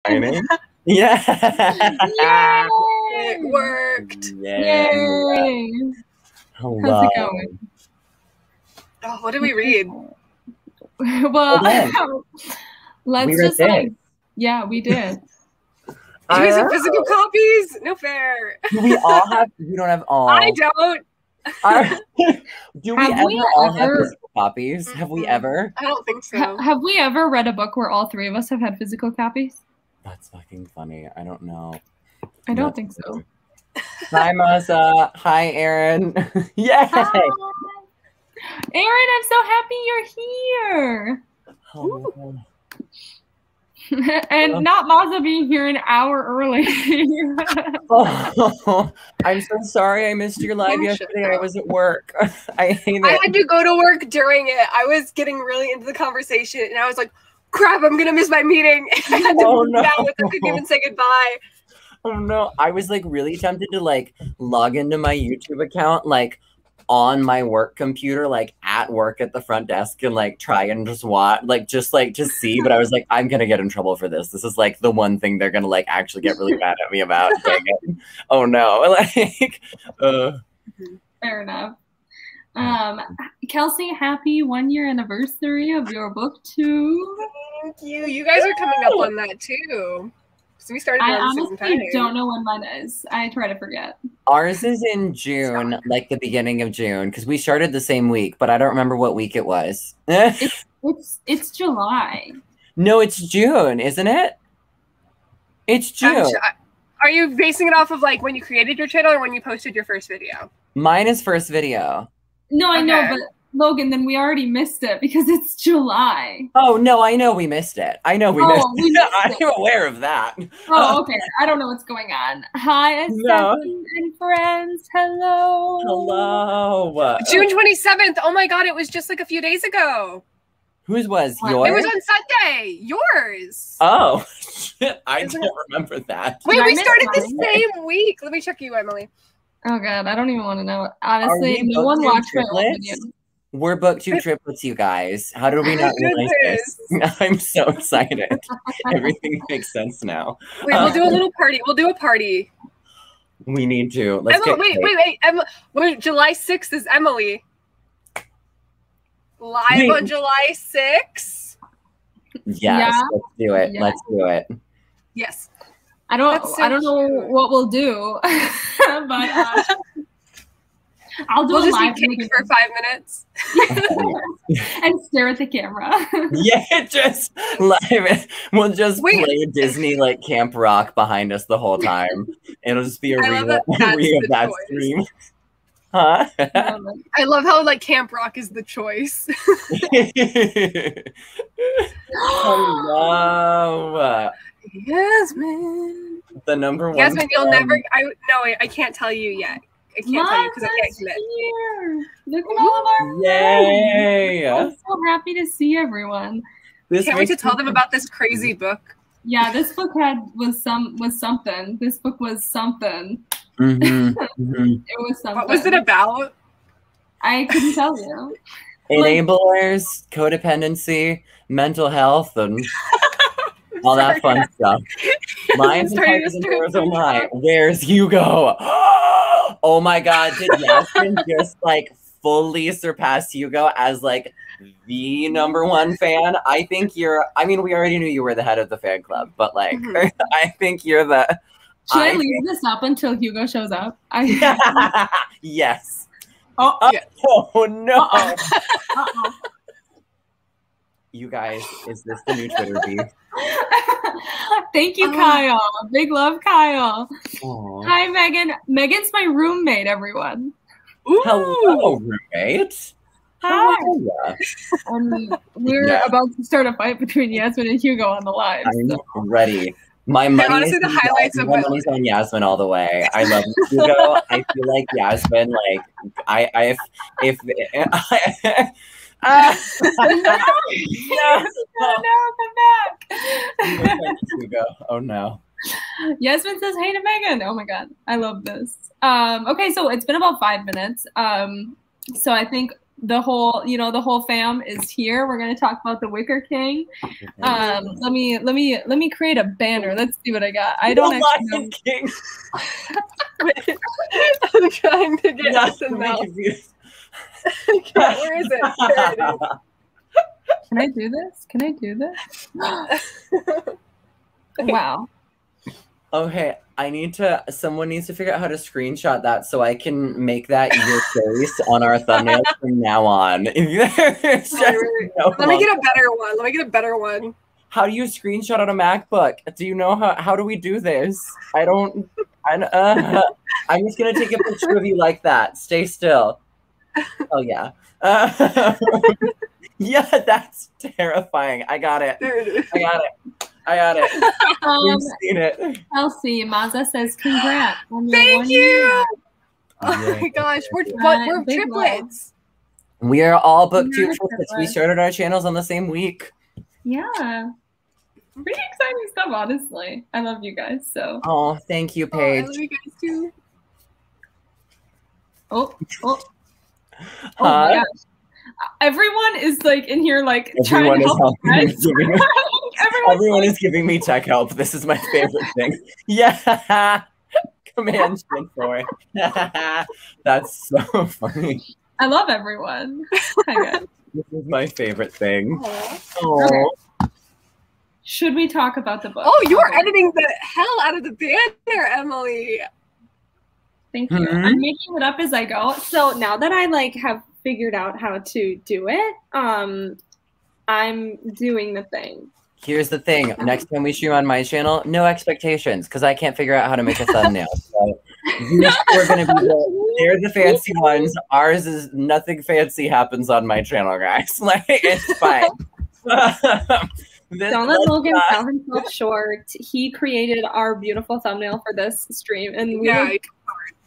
Signing. Yeah. Yay! It worked. Yay. Hello. How's it going? Oh, what did we read? Well, let's just like, yeah, we did. Do you guys have physical copies? No fair. Do we all have? We don't have all. I don't. Do we ever all have physical copies? Have we ever? I don't think so. Have we ever read a book where all three of us have had physical copies? That's fucking funny. I don't know. I don't think so. Hi, Maza. Hi, Erin. Yay! Hi. Erin, I'm so happy you're here. Oh. And not Maza being here an hour early. Oh, I'm so sorry I missed your live yesterday. I was at work. I hate it. I had to go to work during it. I was getting really into the conversation, and I was like, crap, I'm going to miss my meeting. I had to move down with them, couldn't even say goodbye. Oh, no. I was, like, really tempted to, like, log into my YouTube account, like, on my work computer, like at work at the front desk, and like try and just watch, like just see. But I was like, I'm gonna get in trouble for this. This is like the one thing they're gonna like actually get really mad at me about. Dang it. Oh no! Like, fair enough. Kelsey, happy 1 year anniversary of your book too. Thank you. You guys are coming up on that too. So we started. I honestly don't know when mine is. I try to forget. Ours is in June, like the beginning of June, because we started the same week, but I don't remember what week it was. It's July. No, it's June, isn't it? It's June. Are you basing it off of like when you created your channel or when you posted your first video? Mine is first video. No, I know, but Logan, then we already missed it because it's July. Oh, no, I know we missed it. I know we missed it. I'm aware of that. Oh, okay. I don't know what's going on. Hi, Stephanie and friends. Hello. Hello. June 27th. Oh my God, it was just like a few days ago. Whose was yours? It was on Sunday. Yours. Oh, shit. I don't remember that. Wait, we started the same week. Let me check you, Emily. Oh, God. I don't even want to know. Honestly, no one watched my old video. We're book 2 triplets, you guys. How did we not realize this? I'm so excited. Everything makes sense now. Wait, we'll do a little party. We'll do a party. We need to. Let's Emma, wait. Emma, July 6th is Emily. Live on July 6th? Yes, let's do it. Yeah. Let's do it. Yes. I don't know what we'll do, but I'll do we'll a just live eat cake for 5 minutes and stare at the camera. Yeah, just live. We'll just play Disney like Camp Rock behind us the whole time. It'll just be a reel of that stream. Huh? I love how like Camp Rock is the choice. Hello. Yasmin. The number one. Yasmin, you'll never. I can't tell you yet. I can't tell you because I can't commit. Here. Look at all of our Yay! friends. I'm so happy to see everyone. Can't wait to tell them about this crazy book. Yeah, this book was something. This book was something. Mm-hmm. It was something. What was it about? I couldn't tell you. Enablers, codependency, mental health, and all that fun stuff. Lions and Tigers and Bears, oh my. Where's Heyoooo? Oh my God, did Yasmin just like fully surpass Heyoooo as like the #1 fan? I think we already knew you were the head of the fan club, but like, I think you're the... Should I leave this up until Heyoooo shows up? Yes. Oh, yeah. Oh no. Uh-oh. You guys, is this the new Twitter beef? Thank you, Kyle. Big love, Kyle. Aww. Hi, Megan. Megan's my roommate, everyone. Ooh. Hello, roommate. Hi. We're about to start a fight between Yasmin and Heyoooo on the live. I'm ready. My money honestly, the highlights of my money's on Yasmin all the way. I love Heyoooo. I feel like Yasmin, like if No, come back. Oh no. Yasmin says hey to Megan. Oh my God, I love this. Okay, so it's been about 5 minutes. So I think the whole, the whole fam is here. We're gonna talk about the Wicker King. Let me create a banner. Let's see what I got. I don't actually know. King. I'm trying to get us in mouth. Where is it? There it is. Can I do this? Can I do this? Wow. Okay, someone needs to figure out how to screenshot that so I can make that your face on our thumbnails from now on. Let me get a better one. Let me get a better one. How do you screenshot on a MacBook? Do you know how do we do this? I'm just gonna take a picture of you like that. Stay still. Oh yeah. Yeah, that's terrifying. I got it. I got it. We've seen it. Chelsea, Maza says, congrats. Thank you. Oh my gosh, we're triplets. We are all booked to triplets. We started our channels on the same week. Yeah. Pretty exciting stuff, honestly. I love you guys. So. Oh, thank you, Paige. I love you guys too. Oh my gosh. Everyone is like in here, like trying to help. Everyone is giving me tech help. This is my favorite thing. Yeah. Command Shift 4. That's so funny. I love everyone. Hi guys. This is my favorite thing. Okay. Should we talk about the book? Oh, you are editing the hell out of the banner, Emily. Thank you. I'm making it up as I go. So now that I have figured out how to do it, I'm doing the thing. Here's the thing. Next time we stream on my channel, no expectations, because I can't figure out how to make a thumbnail. So we're gonna be they're the fancy ones. Ours is nothing fancy happens on my channel, guys. It's fine. Don't let Logan sell himself short. He created our beautiful thumbnail for this stream, and we look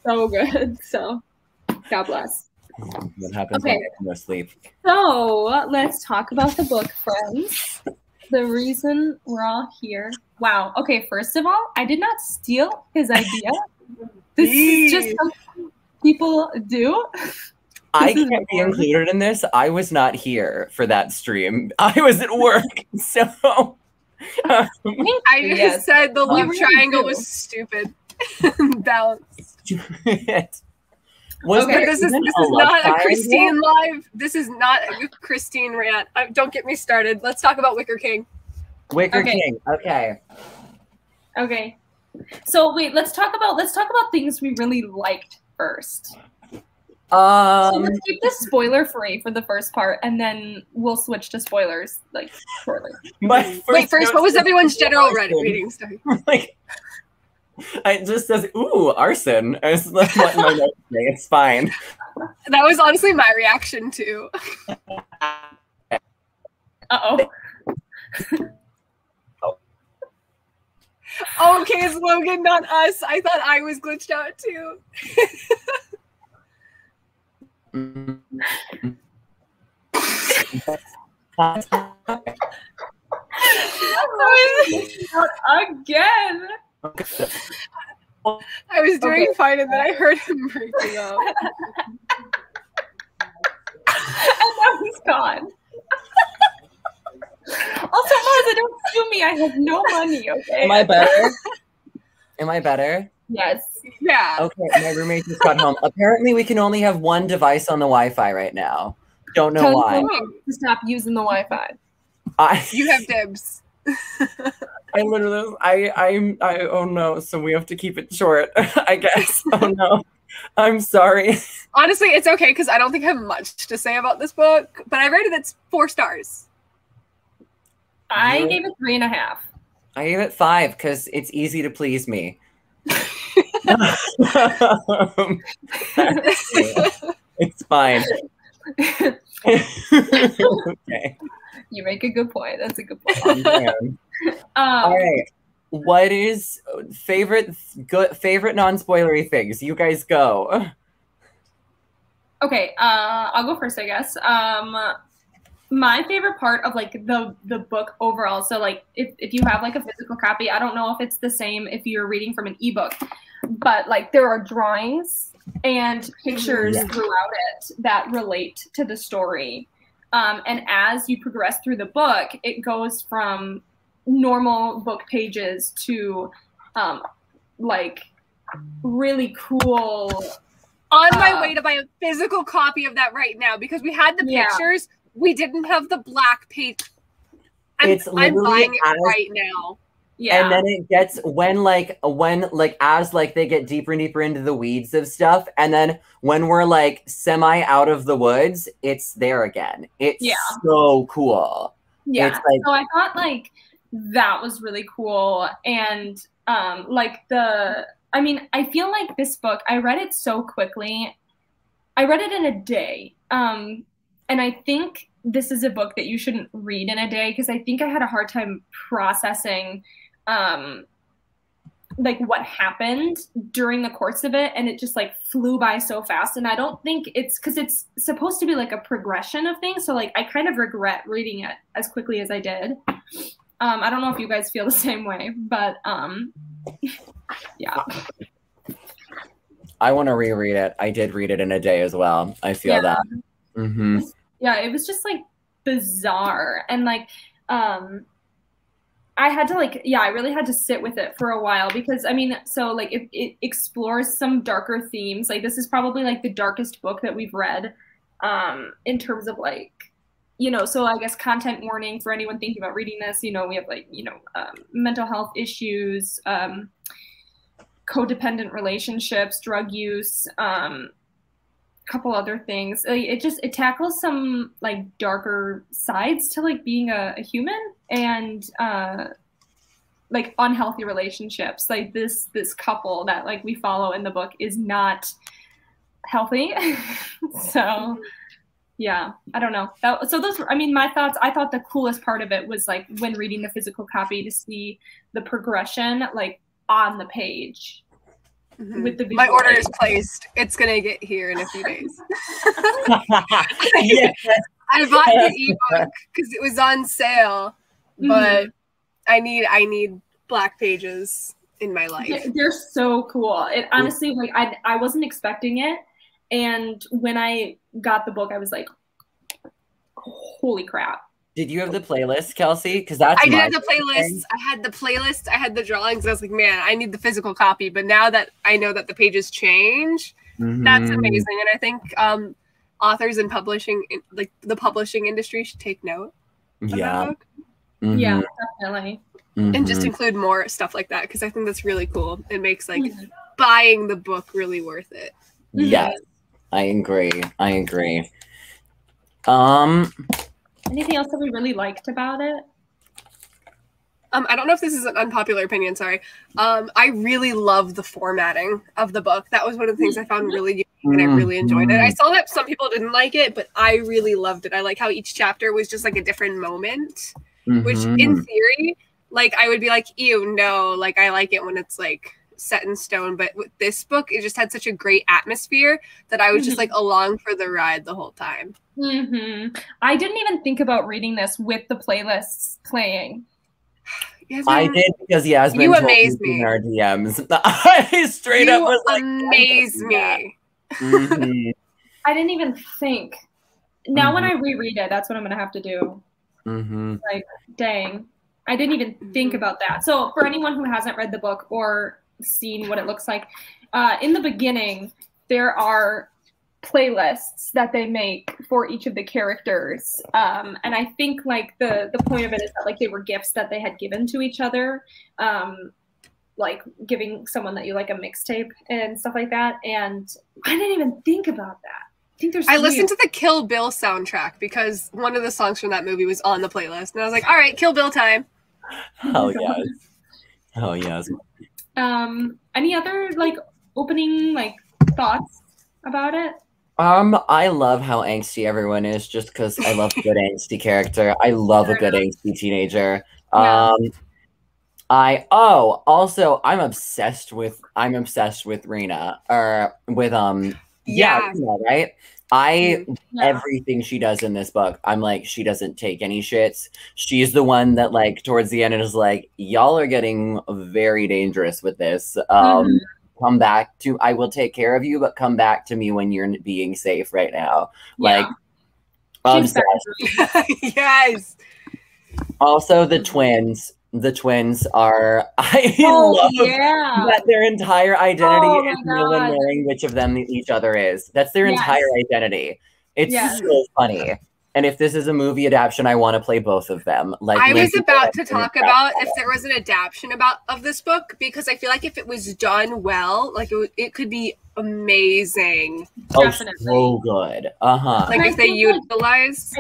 so good. So, God bless. What happens when I go to sleep? So, let's talk about the book, friends. The reason we're all here. Wow. Okay, first of all, I did not steal his idea. This is just something people do. I can't be included in this. I was not here for that stream. I was at work, so I just said the love triangle was stupid. Balance. This is not a Christine live. This is not a Christine rant. Don't get me started. Let's talk about Wicker King. Wicker King. Okay. Okay. So wait, let's talk about things we really liked first. So let's keep this spoiler free for the first part, and then we'll switch to spoilers shortly. Wait, first, what was everyone's general reading? Sorry. It just says, "Ooh, arson." It's what my notes say. It's fine. That was honestly my reaction too. Uh-oh. Okay, it's Logan, not us. I thought I was glitched out too. Again. I was doing fine, and then I heard him breaking up. And now he's gone. Also, Maza, don't sue me. I have no money, okay? Am I better? Am I better? Yes. Yeah. Okay, my roommate just got home. Apparently, we can only have one device on the Wi-Fi right now. Don't know why. To stop using the Wi-Fi. You have dibs. I literally, oh no, so we have to keep it short, I guess. Oh no, I'm sorry. Honestly, it's okay, because I don't think I have much to say about this book, but I rated it 4 stars. I gave it 3.5. I gave it 5, because it's easy to please me. It's fine. Okay. You make a good point. That's a good point. All right. What is favorite non-spoilery things? You guys go. Okay, I'll go first, I guess. My favorite part of the book overall, so if you have a physical copy, I don't know if it's the same if you're reading from an ebook, but there are drawings and pictures throughout it that relate to the story. And as you progress through the book, it goes from normal book pages to like really cool. On my way to buy a physical copy of that right now, because we had the pictures, we didn't have the black page. I'm buying it right now. Yeah. And then it gets when as they get deeper and deeper into the weeds of stuff, and then when we're like semi out of the woods, it's there again. It's so cool. Yeah. It's like, so I thought like that was really cool. And I feel like this book, I read it so quickly. I read it in a day. And I think this is a book that you shouldn't read in a day, because I think I had a hard time processing like what happened during the course of it, and it just like flew by so fast. And I don't think it's because it's supposed to be like a progression of things, so like I kind of regret reading it as quickly as I did. I don't know if you guys feel the same way, but yeah. I want to reread it. I did read it in a day as well. I feel that. Mm-hmm. Yeah, it was just like bizarre, and like I had to I really had to sit with it for a while, because I mean, so like it explores some darker themes. Like this is probably like the darkest book that we've read in terms of like, you know, so I guess content warning for anyone thinking about reading this. You know, we have like, you know, mental health issues, codependent relationships, drug use, couple other things. It tackles some like darker sides to like being a human, and like unhealthy relationships. Like this couple that like we follow in the book is not healthy. So yeah, I don't know. So those were, I mean, my thoughts. I thought the coolest part of it was like when reading the physical copy to see the progression like on the page. Mm-hmm. With the my order is placed. It's gonna get here in a few days. Yes. I bought the ebook because it was on sale, but I need black pages in my life. They're so cool. It honestly, like I wasn't expecting it, and when I got the book, I was like, holy crap. Did you have the playlist, Kelsey? Because that's I did have the playlist. I had the playlist. I had the drawings. I was like, man, I need the physical copy. But now that I know that the pages change, that's amazing. And I think authors and publishing, like the publishing industry, should take note. Yeah. Yeah, definitely. And just include more stuff like that, because I think that's really cool. It makes like buying the book really worth it. Yes, I agree. Anything else that we really liked about it? I don't know if this is an unpopular opinion, sorry. I really love the formatting of the book. That was one of the things I found really unique, and I really enjoyed it. I saw that some people didn't like it, but I really loved it. I like how each chapter was just like a different moment, which in theory, like I would be like, ew, no, like I like it when it's like set in stone. But with this book, it just had such a great atmosphere that I was just like along for the ride the whole time. I didn't even think about reading this with the playlists playing. Yasmin, I did, because Yasmin you told amaze me me in our DMs. I straight up was like, amaze me. I didn't even think. Now when I reread it, that's what I'm gonna have to do. Like, dang, I didn't even think about that. So for anyone who hasn't read the book or seen what it looks like, in the beginning there are playlists that they make for each of the characters, and I think like the point of it is that like they were gifts that they had given to each other, like giving someone that you like a mixtape and stuff like that. And I didn't even think about that. I listened to the Kill Bill soundtrack because one of the songs from that movie was on the playlist, and I was like, all right, Kill Bill time. Oh yes. Any other like opening like thoughts about it? I love how angsty everyone is, just because I love a good angsty character. I love a good angsty teenager. I'm obsessed with Rena, or with Rena, right? Everything she does in this book, I'm like, she doesn't take any shits. She's the one that like towards the end is like, y'all are getting very dangerous with this. come back to, I will take care of you, but come back to me when you're being safe right now. Like, obsessed. Yes. Also, the twins. The twins are, I love that their entire identity is no one knowing which of them each other is. That's their entire identity. It's so funny. And if this is a movie adaptation, I want to play both of them. Like, I was about to talk about if there was an adaptation of this book, because I feel like if it was done well, like it could be amazing. Oh, definitely. So good. Like if they utilize.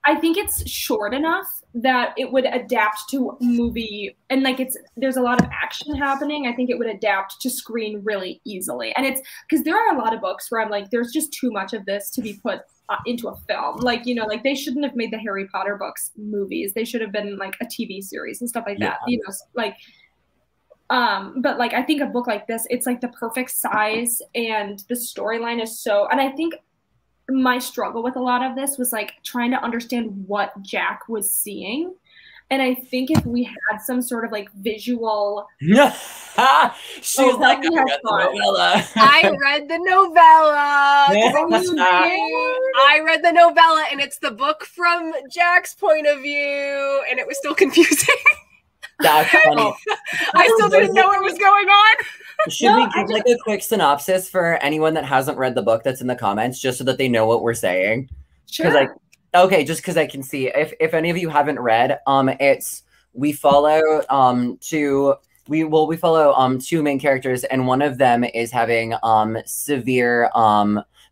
I think it's short enough that it would adapt to movie, and like there's a lot of action happening. I think it would adapt to screen really easily. And it's because there are a lot of books where I'm like, there's just too much of this to be put into a film. Like, you know, like they shouldn't have made the Harry Potter books movies. They should have been like a TV series and stuff like that. You know, like, but like I think a book like this, it's like the perfect size, and the storyline is so. And I think my struggle with a lot of this was like trying to understand what Jack was seeing. And I think if we had some sort of like visual she's like, I read the novella. I read the novella, and it's the book from Jack's point of view, and it was still confusing. That's funny. I still didn't know what was going on. Should we give like a quick synopsis for anyone that hasn't read the book that's in the comments, just so that they know what we're saying? Sure. Okay, just because I can see if any of you haven't read, we follow two main characters, and one of them is having severe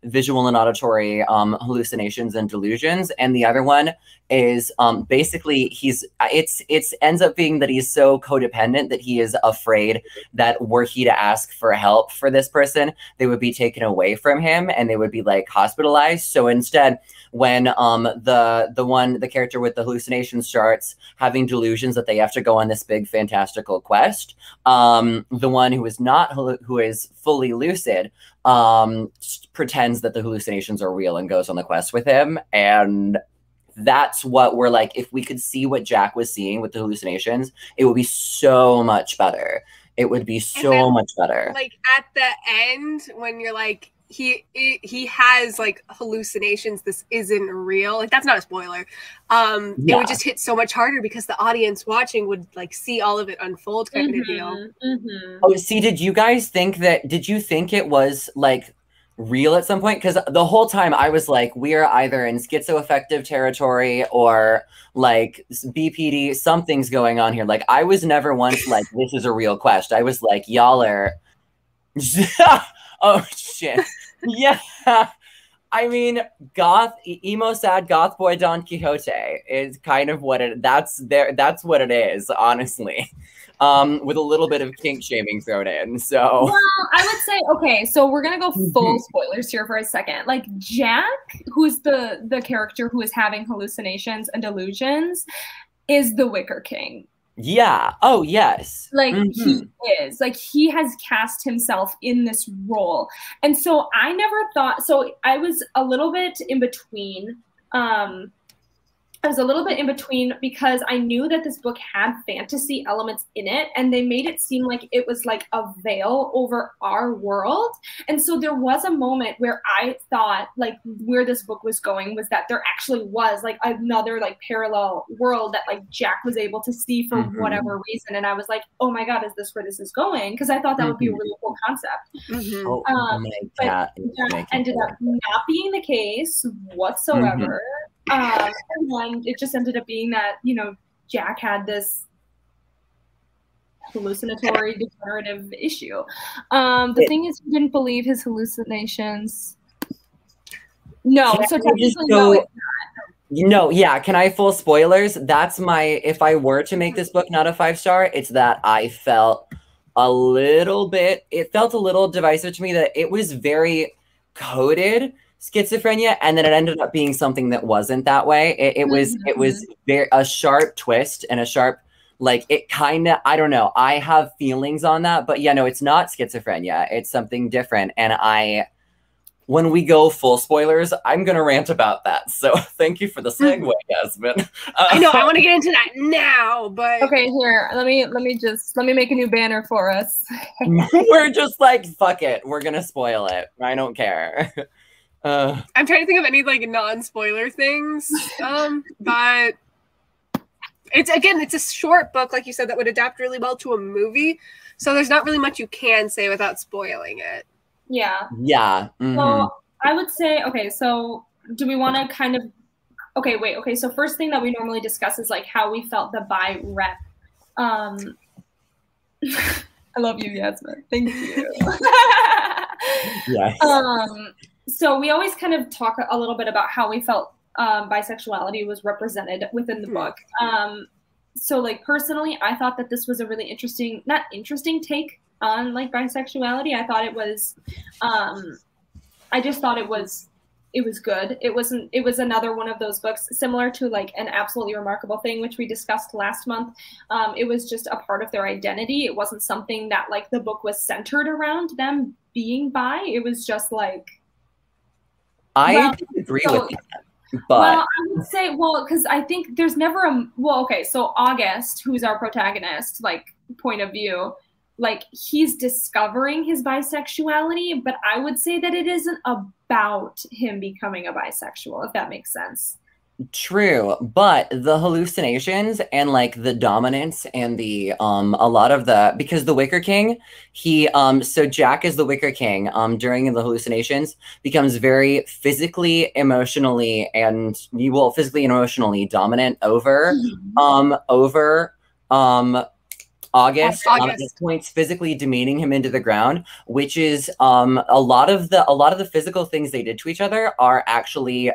visual and auditory hallucinations and delusions, and the other one is basically it ends up being that he's so codependent that he is afraid that were he to ask for help for this person, they would be taken away from him and they would be like hospitalized. So instead, when the character with the hallucination starts having delusions that they have to go on this big fantastical quest, the one who is fully lucid pretends that the hallucinations are real and goes on the quest with him. And that's what we're like, if we could see what Jack was seeing with the hallucinations, it would be so much better. It would be so much better. Like at the end, when you're like, he has like hallucinations, this isn't real, like that's not a spoiler. It would just hit so much harder because the audience watching would like see all of it unfold kind of deal. Oh, see, did you think it was like real at some point? Because the whole time I was like, we're either in schizoaffective territory or like BPD, something's going on here. Like I was never once like, this is a real quest. I was like, y'all are oh shit. Yeah. I mean, emo sad goth boy Don Quixote is kind of what that's what it is, honestly. With a little bit of kink shaming thrown in. So well, I would say, okay, so we're gonna go full spoilers here for a second. Like Jack, who's the character who is having hallucinations and delusions, is the Wicker King. Yeah. Oh, yes. Like he is. Like he has cast himself in this role. And so I never thought, so I was a little bit in between. Because I knew that this book had fantasy elements in it, and they made it seem like it was like a veil over our world. And so there was a moment where I thought like where this book was going was that there actually was like another like parallel world that like Jack was able to see for whatever reason. And I was like, oh my God, is this where this is going? Because I thought that would be a really cool concept. But that ended up not being the case whatsoever. And then it just ended up being that, you know, Jack had this hallucinatory degenerative issue. The thing is, he didn't believe his hallucinations. No, so technically, no, it's not. No, yeah. Can I full spoilers? That's if I were to make this book not a 5-star, it's that I felt it felt a little divisive to me that it was very coded schizophrenia, and then it ended up being something that wasn't that way. It was very a sharp twist and a sharp, like it kind of, I don't know, I have feelings on that, but yeah, no, it's not schizophrenia, it's something different. And when we go full spoilers, I'm gonna rant about that. So thank you for the segue, Yasmin. I know I want to get into that now, but okay, here, let me make a new banner for us. We're just like, fuck it, we're gonna spoil it. I don't care. I'm trying to think of any like non-spoiler things, but it's a short book, like you said, that would adapt really well to a movie. So there's not really much you can say without spoiling it. Yeah. Yeah. Mm-hmm. So I would say, okay, so do we want to kind of, okay, wait, okay, so first thing that we normally discuss is like how we felt the bi rep. I love you, Yasmin. Thank you. Yes. So we always kind of talk a little bit about how we felt bisexuality was represented within the book. So like personally, I thought that this was a really interesting, not interesting take on like bisexuality. I thought it was, I just thought it was good. It was another one of those books similar to like An Absolutely Remarkable Thing, which we discussed last month. It was just a part of their identity. It wasn't something that like the book was centered around them being bi. It was just like, I agree with you. But well, I would say, well, because I think there's never okay, so August, who's our protagonist, like point of view, like he's discovering his bisexuality, but I would say that it isn't about him becoming a bisexual, if that makes sense. True, but the hallucinations and like the dominance and the a lot of the, because the Wicker King, he so Jack is the Wicker King during the hallucinations becomes very physically, emotionally, and physically and emotionally dominant over August. At this point, physically demeaning him into the ground, which is a lot of the physical things they did to each other are actually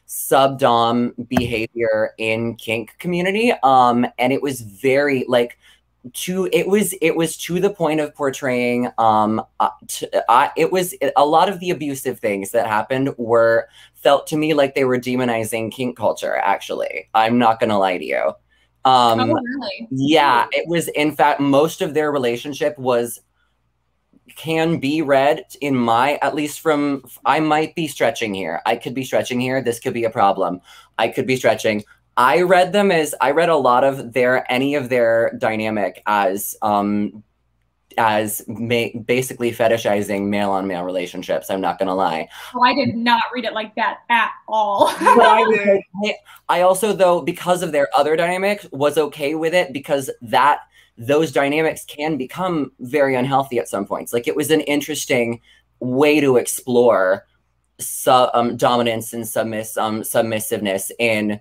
sub-dom behavior in kink community, and it was very like it was to the point of portraying it was a lot of the abusive things that happened were felt to me like they were demonizing kink culture. Actually, I'm not gonna lie to you. Oh, really? Yeah, it was, in fact, most of their relationship can be read in my, at least from, I might be stretching here. I could be stretching here. This could be a problem. I could be stretching. I read a lot of any of their dynamic as basically fetishizing male on male relationships. I'm not going to lie. Oh, I did not read it like that at all. I also, though, because of their other dynamics, was okay with it because those dynamics can become very unhealthy at some points. Like, it was an interesting way to explore dominance and submissiveness in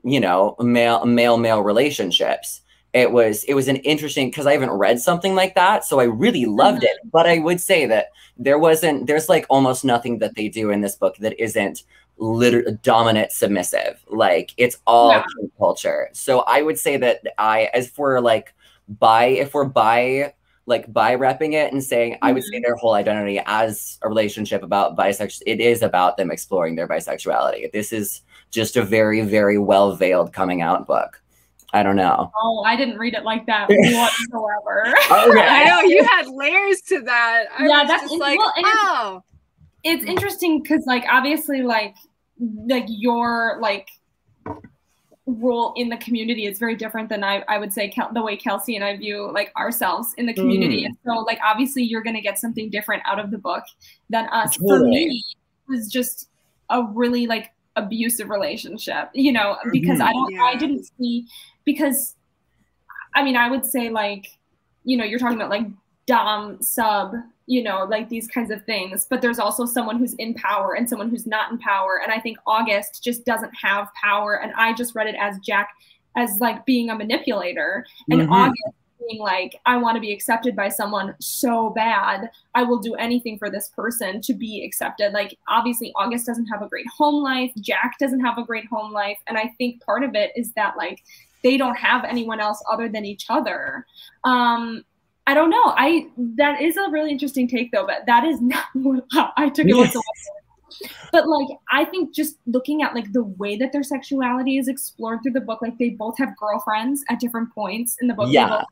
male relationships. It was an interesting, because I haven't read something like that, so I really loved it. But I would say that there's like almost nothing that they do in this book that isn't dominant submissive. Like, it's all kink culture. So I would say that if we're bi repping it and saying, I would say their whole identity as a relationship about bisexual, it is about them exploring their bisexuality. This is just a very, very well veiled coming out book. I don't know. Oh, I didn't read it like that whatsoever. Okay. I know you had layers to that. That's just like, wow. It's interesting because, like, obviously, like your like role in the community is very different than I would say the way Kelsey and I view like ourselves in the community. And so, like, obviously, you're gonna get something different out of the book than us. Totally. For me, it was just a really like abusive relationship, because I didn't see. Because, I mean, I would say, like, you're talking about, like, dom, sub, like these kinds of things. But there's also someone who's in power and someone who's not in power. And I think August just doesn't have power. And I just read it as Jack, as, like, being a manipulator. And August being like, I want to be accepted by someone so bad. I will do anything for this person to be accepted. Like, obviously, August doesn't have a great home life. Jack doesn't have a great home life. And I think part of it is that, like, they don't have anyone else other than each other. I don't know. That is a really interesting take, though, but that is not what I took it whatsoever. But, like, I think just looking at, like, the way that their sexuality is explored through the book, like, they both have girlfriends at different points in the book. Yeah. They both have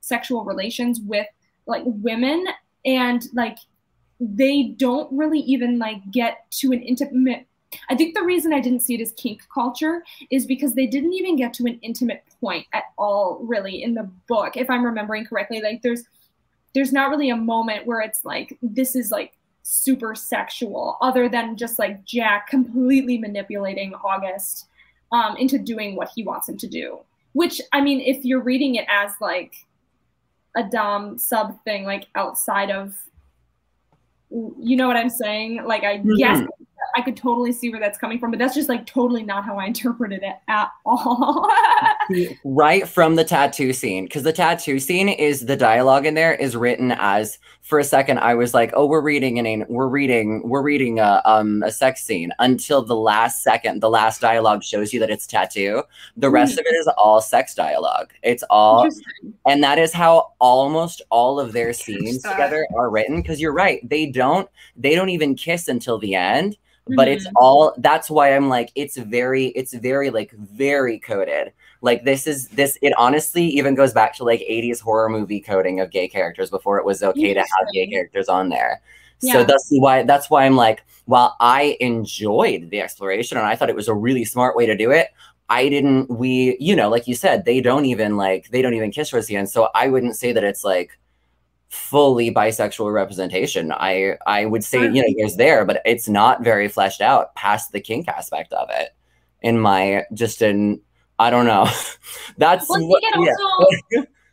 sexual relations with, like, women. And, like, they don't really even like get to an intimate. I think the reason I didn't see it as kink culture is because they didn't even get to an intimate point at all, really, in the book, if I'm remembering correctly. Like there's not really a moment where it's like, this is like super sexual, other than just like Jack completely manipulating August into doing what he wants him to do. Which, I mean, if you're reading it as like a dom sub thing, like outside of, you know what I'm saying? Like, I guess I could totally see where that's coming from, but that's just like totally not how I interpreted it at all. Right from the tattoo scene, because the tattoo scene is, the dialogue in there is written as, for a second I was like, oh, we're reading a sex scene, until the last second, the last dialogue shows you that it's tattoo. The rest of it is all sex dialogue. It's all, and that is how almost all of their scenes together are written. Because you're right, they don't even kiss until the end. But it's all, that's why I'm like, it's very like very coded. Like it honestly even goes back to like 80s horror movie coding of gay characters before it was okay to have gay characters on there. So that's why I'm like, while I enjoyed the exploration and I thought it was a really smart way to do it, you know, like you said, they don't even kiss towards the end. So I wouldn't say that it's like fully bisexual representation. I would say, you know, there's there, but it's not very fleshed out past the kink aspect of it. I don't know. That's what,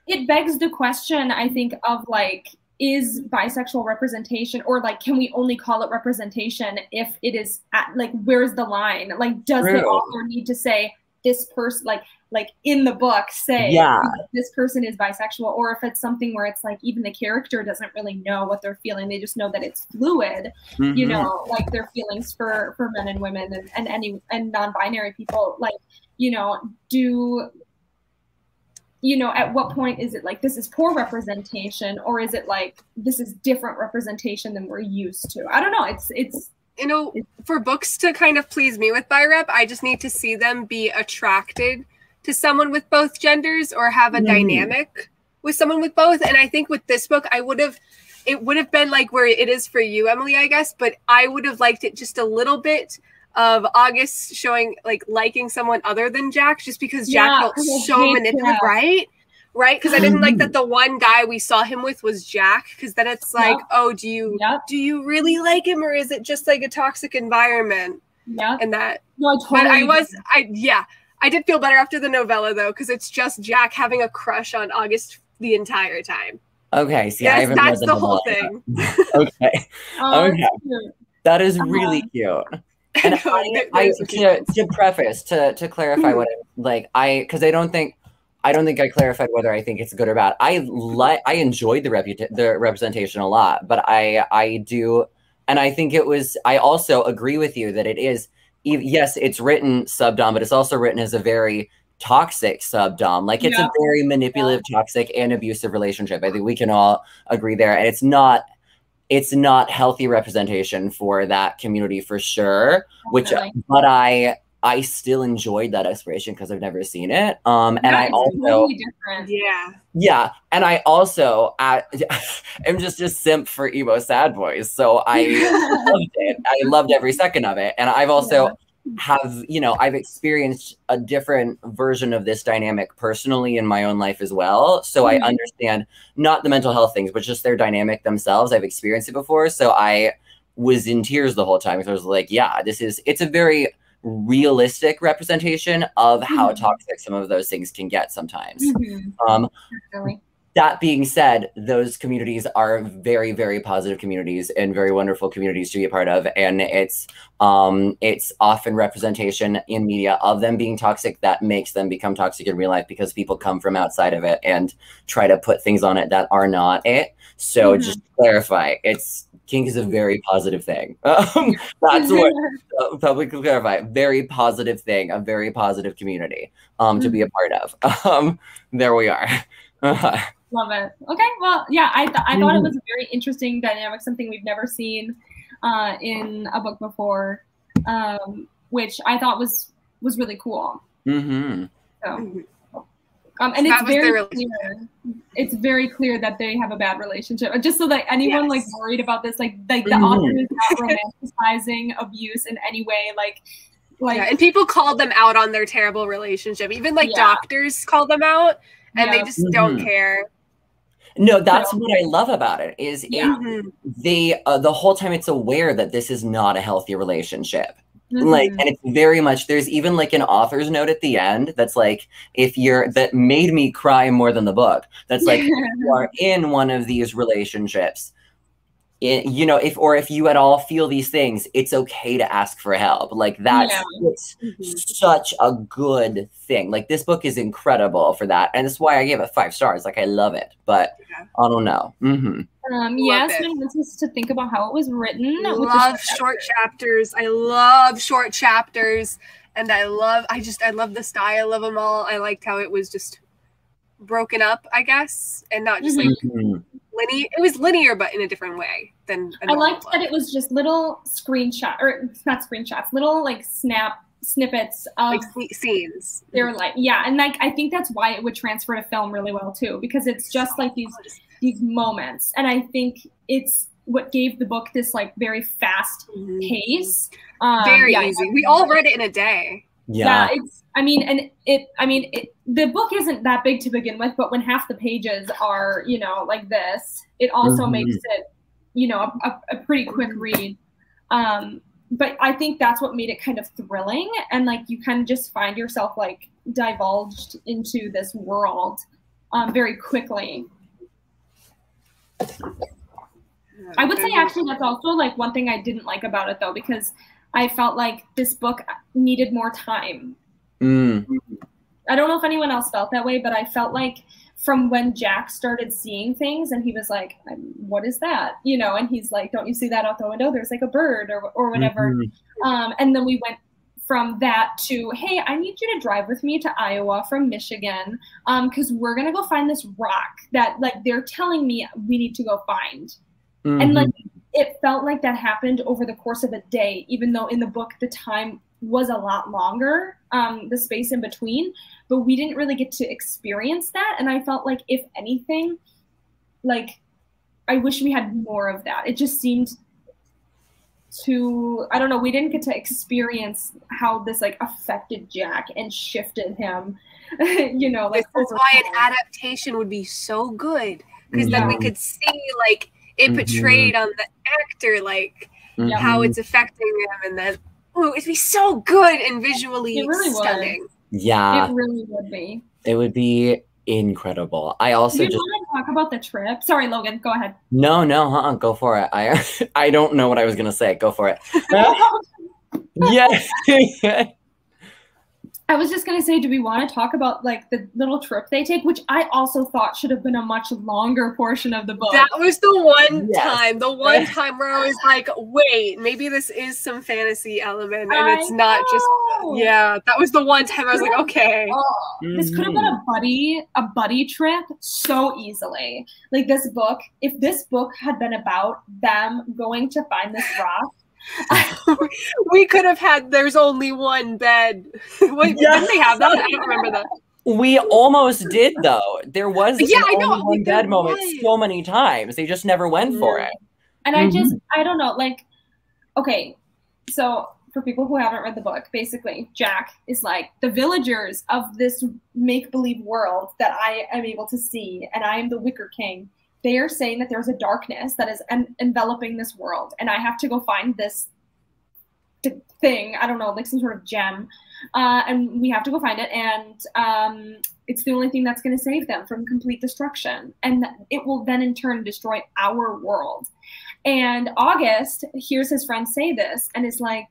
it begs the question, I think, of like, is bisexual representation, or like, can we only call it representation if it is at, like, where's the line? Like, does the author need to say this person, like in the book, say this person is bisexual, or if it's something where it's like even the character doesn't really know what they're feeling, they just know that it's fluid, you know, like their feelings for men and women and non-binary people, like, you know, at what point is it like, this is poor representation, or is it like, this is different representation than we're used to? I don't know. It's you know, for books to kind of please me with bi-rep, I just need to see them be attracted to someone with both genders, or have a dynamic with someone with both. And I think with this book, it would have been like where it is for you, Emily, I guess, but I would have liked it just a little bit of August showing like liking someone other than Jack, just because Jack felt so manipulative, right? Because I didn't like that the one guy we saw him with was Jack, because then it's like, oh, do you really like him, or is it just like a toxic environment? And that, I did feel better after the novella though, because it's just Jack having a crush on August the entire time. Okay, see, I haven't read the whole thing. Okay, okay, that is really cute. And to preface, to clarify what because I don't think I clarified whether I think it's good or bad. I enjoyed the representation a lot, but I do, and I think I also agree with you that it is, yes, it's written sub-dom, but it's also written as a very toxic sub-dom. Like, it's a very manipulative, toxic, and abusive relationship. I think we can all agree there. And it's not healthy representation for that community for sure. But I still enjoyed that exploration because I've never seen it. And I also totally different. And I also am just a simp for emo sad boys. So I loved it. I loved every second of it. And I've also I've experienced a different version of this dynamic personally in my own life as well. So I understand not the mental health things, but just their dynamic themselves. I've experienced it before. So I was in tears the whole time. So I was like, it's a very realistic representation of how toxic some of those things can get sometimes. That being said, those communities are very, very positive communities and very wonderful communities to be a part of. And it's often representation in media of them being toxic that makes them become toxic in real life, because people come from outside of it and try to put things on it that are not it. So just to clarify, kink is a very positive thing. That's what publicly clarify. Very positive thing, a very positive community to be a part of. There we are. Love it. Okay, well, yeah, I thought it was a very interesting dynamic, something we've never seen in a book before, which I thought was really cool. So, And it's very clear. It's very clear that they have a bad relationship. Just so that anyone like worried about this, like the author is not romanticizing abuse in any way. Like, and people called them out on their terrible relationship. Even like doctors called them out, and they just don't care. No, that's what I love about it. Is they the whole time it's aware that this is not a healthy relationship. Like, and it's very much, there's even like an author's note at the end that's like, that made me cry more than the book. That's like, if you are in one of these relationships, you know, if you at all feel these things, it's okay to ask for help. Like that's such a good thing. Like this book is incredible for that. And that's why I gave it 5 stars. Like I love it, but I don't know. Yasmin wants us to think about how it was written. I love short chapters. I love short chapters. And I love the style of them all. I liked how it was just broken up, I guess, and not just like linear. It was linear, but in a different way than I liked that it was just little screenshot, or not screenshots, little like snippets of like scenes. They were like, and like I think that's why it would transfer to film really well too, because it's just like these moments, and I think it's what gave the book this like very fast pace. Very easy. We all read it in a day. The book isn't that big to begin with, but when half the pages are, you know, like this, it also makes it, you know, a pretty quick read. But I think that's what made it kind of thrilling, and like you kind of just find yourself like divulged into this world very quickly. I would say actually that's also like one thing I didn't like about it though, because I felt like this book needed more time. I don't know if anyone else felt that way, but I felt like from when Jack started seeing things and he was like, what is that? You know, and he's like, don't you see that out the window? There's like a bird or whatever. And then we went from that to, hey, I need you to drive with me to Iowa from Michigan because we're going to go find this rock that like they're telling me we need to go find. And like it felt like that happened over the course of a day, even though in the book the time was a lot longer, the space in between, but we didn't really get to experience that. And I felt like, if anything, like I wish we had more of that. It just seemed to, I don't know, we didn't get to experience how this like affected Jack and shifted him, you know, like that's why an adaptation would be so good, because then we could see like it portrayed on the actor, like how it's affecting him, and then it'd be so good and visually stunning. Would. Yeah, it really would be. It would be incredible. I also want to talk about the trip. Sorry, Logan, go ahead. No, go for it. I don't know what I was gonna say. Go for it. Yeah. I was just going to say, do we want to talk about like the little trip they take, which I also thought should have been a much longer portion of the book. That was the one time where I was like, wait, maybe this is some fantasy element and it's not just, that was the one time I was like, okay. This could have been a buddy trip so easily. Like this book, if this book had been about them going to find this rock, we could have had there's only one bed. Didn't they have that? I don't remember that. We almost did though. There was only one bed moment so many times. They just never went for it. And I don't know, like, okay, so for people who haven't read the book, basically Jack is like the villagers of this make-believe world that I am able to see, and I am the Wicker King. They are saying that there's a darkness that is enveloping this world, and I have to go find this thing. I don't know, like some sort of gem, and we have to go find it. And it's the only thing that's going to save them from complete destruction, and it will then in turn destroy our world. And August hears his friend say this, and is like,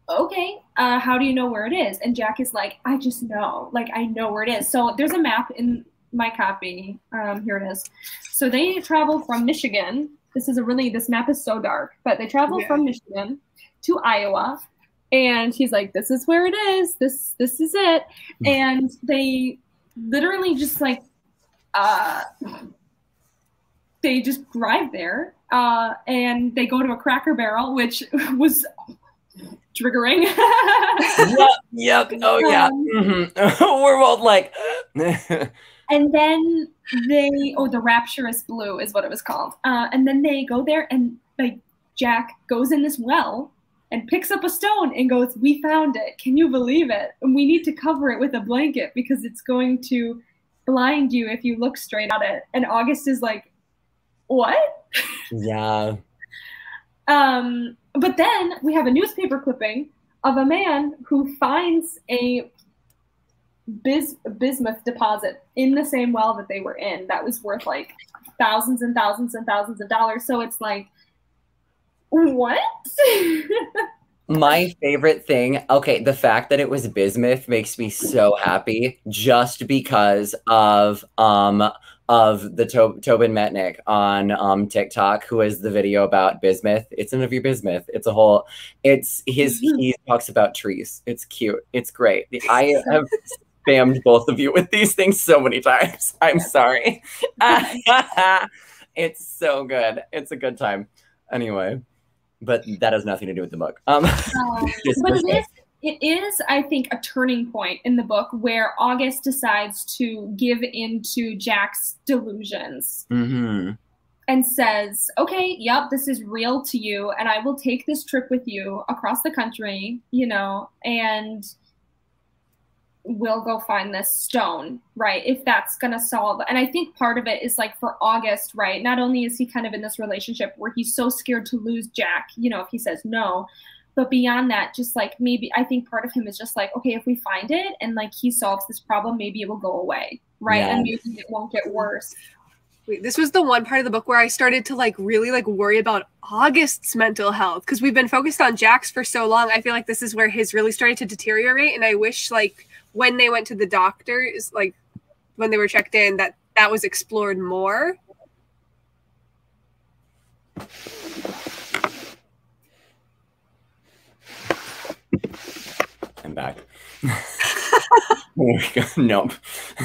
"Okay, how do you know where it is?" And Jack is like, "I just know, like I know where it is." So there's a map in my copy. Here it is. So they travel from Michigan. This map is so dark, but they travel from Michigan to Iowa, and he's like, this is where it is. This is it. And they literally just like, they just drive there, and they go to a Cracker Barrel, which was triggering. Yep. Oh yeah. We're both like. And then the Rapturous Blue is what it was called. And then they go there and like Jack goes in this well and picks up a stone and goes, "We found it. Can you believe it? And we need to cover it with a blanket because it's going to blind you if you look straight at it." And August is like, "What?" Yeah. But then we have a newspaper clipping of a man who finds a bismuth deposit in the same well that they were in that was worth like thousands and thousands and thousands of dollars. So it's like, what? My favorite thing, okay, the fact that it was bismuth makes me so happy just because of the Tobin Metnick on TikTok, who has the video about bismuth. It's none of your bismuth. It's a whole, he talks about trees. It's cute. It's great. I have spammed both of you with these things so many times. I'm sorry. It's so good. It's a good time. Anyway, but that has nothing to do with the book. But it is, I think, a turning point in the book where August decides to give into Jack's delusions and says, "Okay, yep, this is real to you, and I will take this trip with you across the country, you know, and we'll go find this stone, right? If that's going to solve." And I think part of it is like for August, right? Not only is he kind of in this relationship where he's so scared to lose Jack, you know, if he says no, but beyond that, just like maybe I think part of him is just like, okay, if we find it and like he solves this problem, maybe it will go away, right? Yeah. And maybe it won't get worse. Wait, this was the one part of the book where I started to like really like worry about August's mental health because we've been focused on Jack's for so long. I feel like this is where his really started to deteriorate, and I wish like when they went to the doctors, like when they were checked in, that was explored more. I'm back. Nope.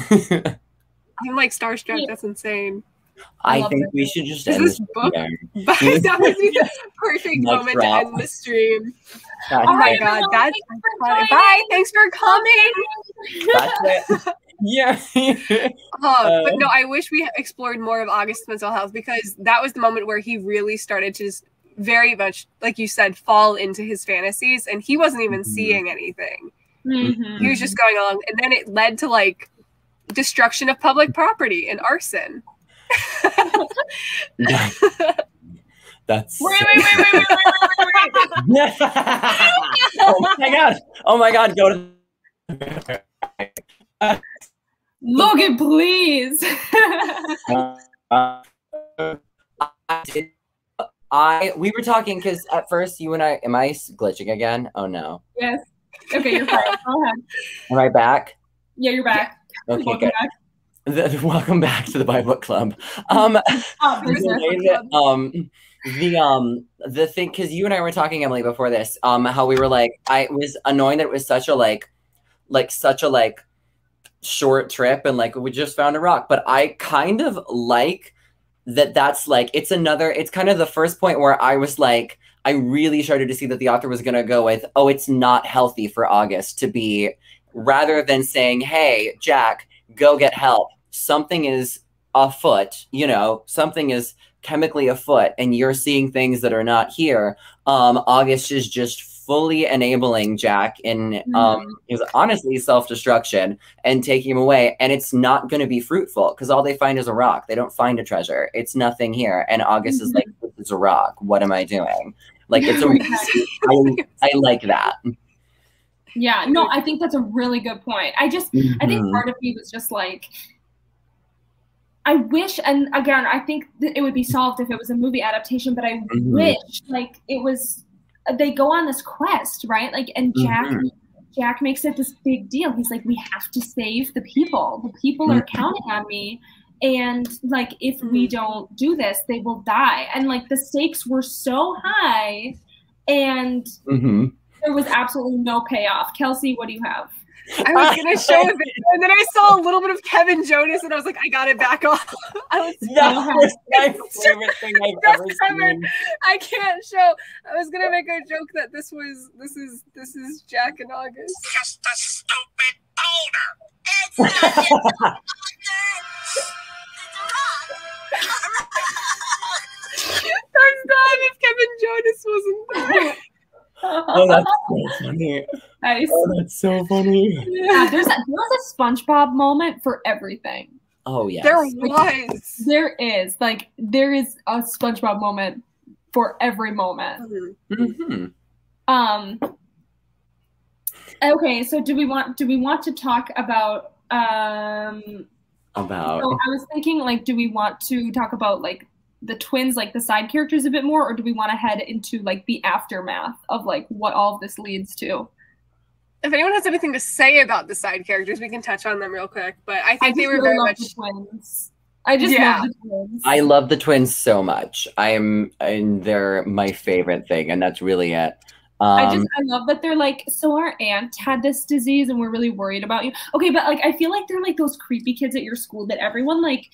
I'm like starstruck. That's insane. I think we should just end this book. That would be the perfect moment to end the stream. Oh my god, that's fun. Bye. Thanks for coming. That's it. Yeah. But no, I wish we explored more of August's mental health because that was the moment where he really started to just very much, like you said, fall into his fantasies, and he wasn't even seeing anything. He was just going along, and then it led to like destruction of public property and arson. That's wait. Oh my god, go to Logan, please. We were talking because at first you and I, am I glitching again? Oh no. Yes. Okay, you're fine. Go ahead. Am I back? Yeah, you're back. Okay, welcome good. Welcome back to the By Book Club. The thing, because you and I were talking, Emily, before this, how we were like, I was annoying that it was such a such a short trip, and like we just found a rock. But I kind of like that's like it's kind of the first point where I was like, I really started to see that the author was going to go with, oh, it's not healthy for August to be, rather than saying, hey, Jack, go get help. Something is afoot, you know, something is chemically afoot, and you're seeing things that are not here. August is just fully enabling Jack in is honestly self-destruction and taking him away, and it's not going to be fruitful because all they find is a rock. They don't find a treasure. It's nothing here, and August is like, this is a rock. What am I doing? Like, it's I like that. Yeah, no, I think that's a really good point. I think part of me was just like, I wish, and again, I think that it would be solved if it was a movie adaptation, but I wish, like, it was, they go on this quest, right? Like, and Jack makes it this big deal. He's like, we have to save the people. The people are counting on me. And like, if we don't do this, they will die. And like, the stakes were so high, and there was absolutely no payoff. Kelsey, what do you have? I was gonna show a video, and then I saw a little bit of Kevin Jonas, and I was like, I got it back off. I was my favorite thing I've ever seen. I can't show. I was gonna make a joke that this is Jack and August. Just a stupid boulder. It's not First time if Kevin Jonas wasn't there. Oh, that's so funny. Nice. Oh, that's so funny. Yeah, there was a SpongeBob moment for everything. Oh yeah. There was. There is a SpongeBob moment for every moment. Mm-hmm. Okay, so do we want to talk about So I was thinking, like, do we want to talk about like the twins, like the side characters a bit more, or do we want to head into like the aftermath of like what all of this leads to? If anyone has anything to say about the side characters, we can touch on them real quick. But I think they were very much the twins. I just love the twins. I love the twins so much. And they're my favorite thing, and that's really it. I love that they're like, so our aunt had this disease and we're really worried about you. Okay, but like I feel like they're like those creepy kids at your school that everyone like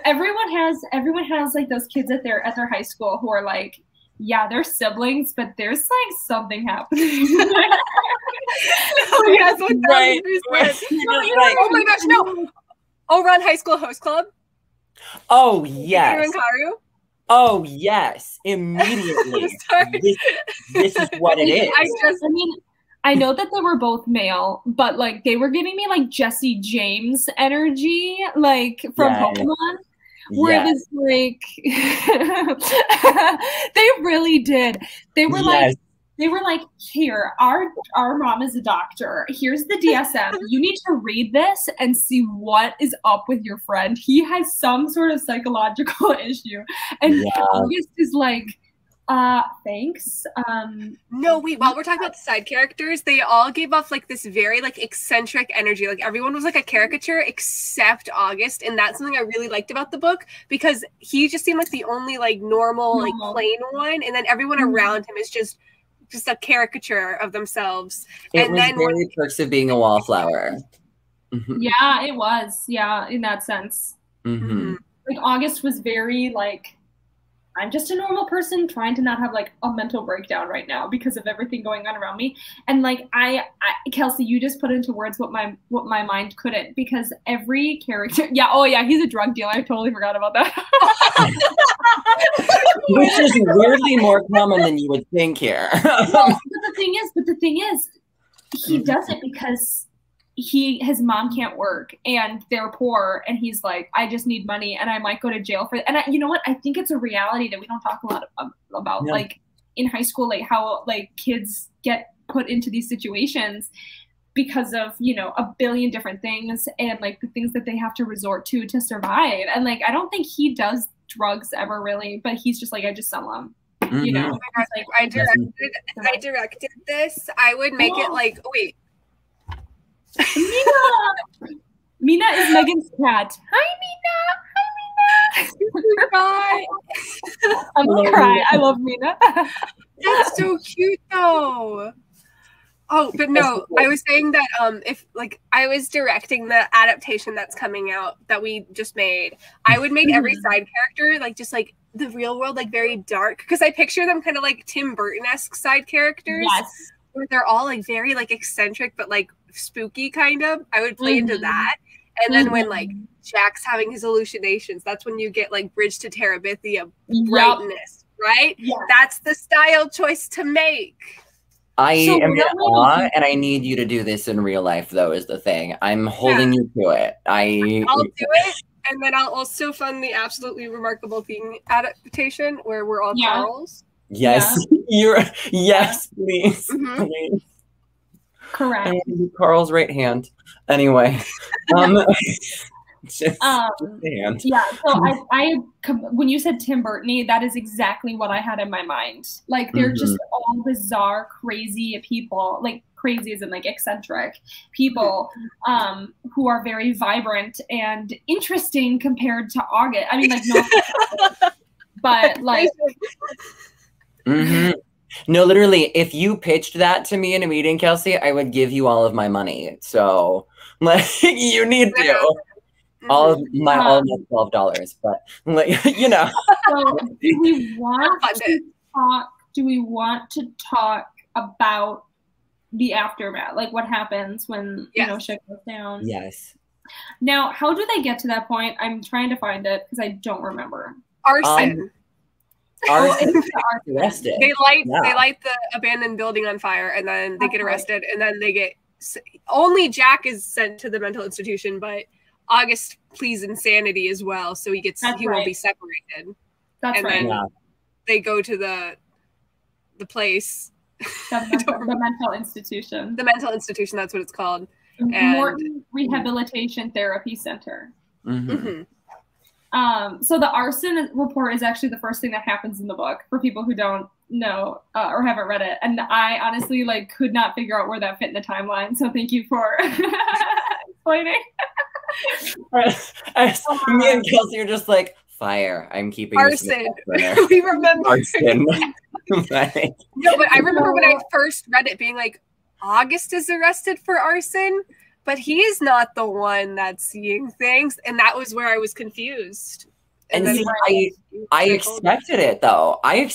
everyone has like those kids at their high school who are like, yeah, they're siblings, but there's like something happening. Oh yes, right. Oh my gosh, no. Oh, Run High School Host Club. Oh yes. And Karu. Oh yes, immediately. This is what it is. I know that they were both male, but like they were giving me like Jesse James energy, like from Pokemon. Where it was like they really did. They were like, here, our mom is a doctor. Here's the DSM. You need to read this and see what is up with your friend. He has some sort of psychological issue. And August is like, thanks. No, wait, while we're talking about the side characters, they all gave off like this very like eccentric energy. Like everyone was like a caricature except August, and that's something I really liked about the book because he just seemed like the only like normal, like plain one, and then everyone around him is just a caricature of themselves. It was very Perks of Being a Wallflower. Yeah, it was. Yeah, in that sense. Mm-hmm. Like August was very like, I'm just a normal person trying to not have like a mental breakdown right now because of everything going on around me. And like Kelsey, you just put into words what my mind couldn't, because every character, he's a drug dealer. I totally forgot about that. Which is weirdly more common than you would think here. Well, but the thing is, he does it because his mom can't work and they're poor, and he's like, I just need money and I might go to jail for it. And you know what? I think it's a reality that we don't talk a lot about, like in high school, like how like kids get put into these situations because of, you know, a billion different things and like the things that they have to resort to survive. And like, I don't think he does drugs ever really, but he's just like, I just sell them. You know, oh my gosh, like, I directed this. I would make it like, wait. Mina is Megan's cat. Hi, Mina. Hi. I'm gonna cry. I love Mina. That's so cute, though. Oh, but no, I was saying that if like I was directing the adaptation that's coming out that we just made, I would make every side character like just like the real world, like very dark, because I picture them kind of like Tim Burton-esque side characters. Yes. Where they're all like very like eccentric but like spooky kind of. I would play into that. And then when like Jack's having his hallucinations, that's when you get like Bridge to Terabithia brightness, right? Yeah. That's the style choice to make. I am in awe, and I need you to do this in real life, though, is the thing. I'm holding you to it. I'll do it, and then I'll also fund the Absolutely Remarkable Thing adaptation where we're all Carls. Yes, yes, please. Please. Correct. Carl's right hand. Anyway, just hand. Yeah. So I when you said Tim Burton-y, that is exactly what I had in my mind. Like they're just all bizarre, crazy people, like crazy as in like eccentric people, who are very vibrant and interesting compared to August. I mean, like no, but like. No, literally, if you pitched that to me in a meeting, Kelsey, I would give you all of my money. So, like, you need to. All of my $12, but like, you know. So do we want to talk about the aftermath? Like what happens when you know shit goes down? Yes. Now, how do they get to that point? I'm trying to find it because I don't remember. Arson. Arrested. They light the abandoned building on fire, and then they get arrested, and then they get only Jack is sent to the mental institution, but August pleads insanity as well, so he won't be separated. That's right. And then they go to the place, the mental institution. The mental institution, that's what it's called. Morton Rehabilitation Therapy Center. So the arson report is actually the first thing that happens in the book for people who don't know or haven't read it. And I honestly like could not figure out where that fit in the timeline. So thank you for explaining. Me and Kelsey are just like, fire. I'm keeping arson. We remember. Arson. Right. No, but I remember when I first read it being like, August is arrested for arson, but he is not the one that's seeing things, and that was where I was confused. And see, I expected it though. I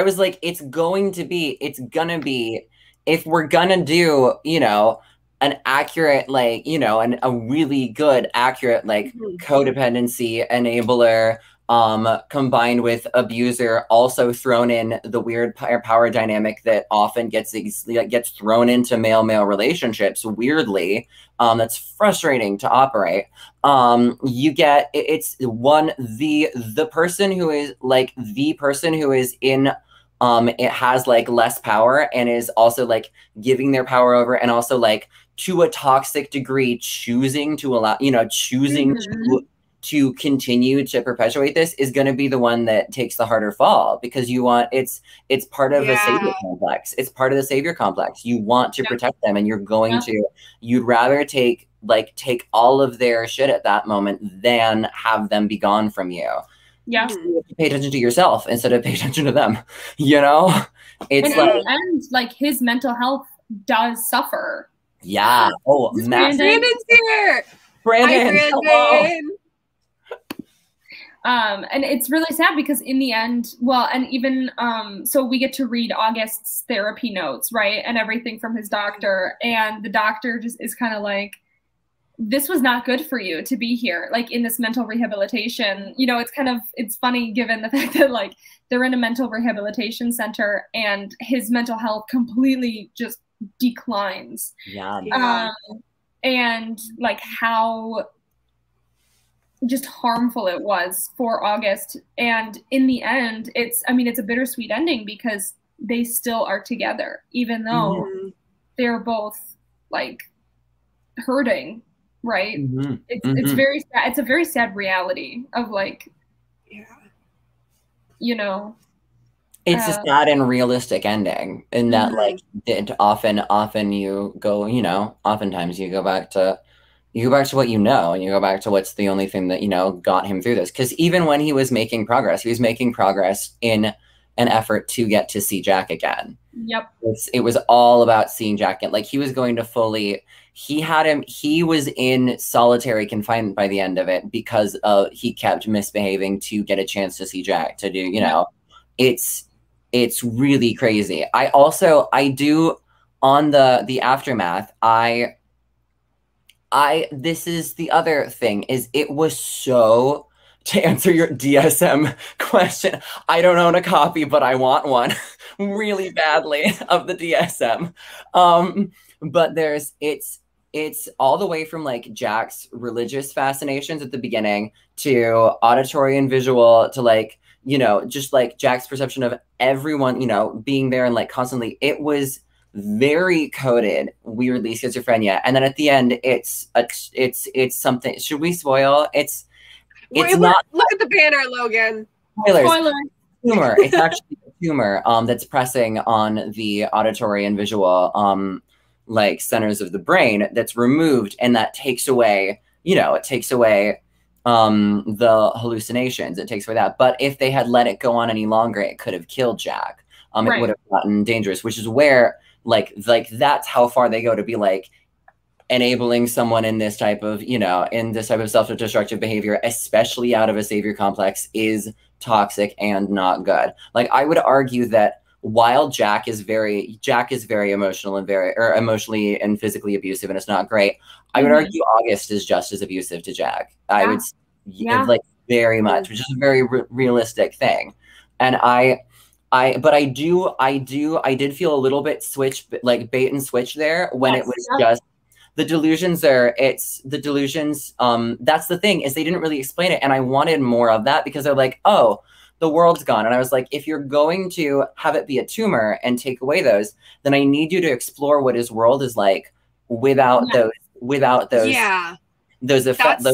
was like, it's gonna be, if we're gonna do, you know, an accurate, like, you know, a really good, accurate, like, codependency enabler, combined with abuser, also thrown in the weird power dynamic that often gets thrown into male-male relationships, weirdly, that's frustrating to operate. You get, the person who is in, it has like less power and is also like giving their power over, and also like to a toxic degree choosing to allow, you know, to continue to perpetuate this is going to be the one that takes the harder fall, because it's part of a savior complex. It's part of the savior complex. You want to protect them, and you're going to, you'd rather take all of their shit at that moment than have them be gone from you. Yeah. You have to pay attention to yourself instead of pay attention to them, you know? It's and like, and like his mental health does suffer. Yeah. Oh, Brandon's here. Brandon. Hi, Brandon. And it's really sad because in the end, well, and even, so we get to read August's therapy notes, right? And everything from his doctor, and the doctor just is kind of like, this was not good for you to be here, like in this mental rehabilitation. You know, it's funny given the fact that like they're in a mental rehabilitation center and his mental health completely just declines. Yeah. And like how just harmful it was for August. And in the end, it's a bittersweet ending because they still are together, even though they're both like hurting. Right. It's very sad. It's a very sad reality of like, you know, it's a sad and realistic ending in that like often you go, you know, oftentimes you go back to what you know, and you go back to what's the only thing that, you know, got him through this. Because even when he was making progress in an effort to get to see Jack again. Yep. It was all about seeing Jack. Like he was going to fully, he was in solitary confinement by the end of it because he kept misbehaving to get a chance to see Jack, to do, you know, it's really crazy. I do on the aftermath, this is the other thing, is it was so, to answer your DSM question, I don't own a copy, but I want one really badly of the DSM. But it's all the way from like Jack's religious fascinations at the beginning to auditory and visual to like, you know, just like Jack's perception of everyone, you know, being there and like constantly, it was very coded, weirdly, schizophrenia. And then at the end, it's something, should we spoil? It's not. Look at the banner, Logan. Spoilers. Tumor. It's actually a tumor that's pressing on the auditory and visual like centers of the brain that's removed, and that takes away, you know, the hallucinations. It takes away that. But if they had let it go on any longer, it could have killed Jack. it would have gotten dangerous, which is where like that's how far they go to be like enabling someone in this type of, you know, in this type of self-destructive behavior, especially out of a savior complex, is toxic and not good. Like I would argue that while Jack is very emotional and emotionally and physically abusive, and it's not great, I would argue August is just as abusive to Jack. I would like very much, which is a very realistic thing. And I did feel a little bit like bait and switch there when it was just the delusions that's the thing, is they didn't really explain it. And I wanted more of that because they're like, oh, the world's gone. And I was like, if you're going to have it be a tumor and take away those, then I need you to explore what his world is like without those effects.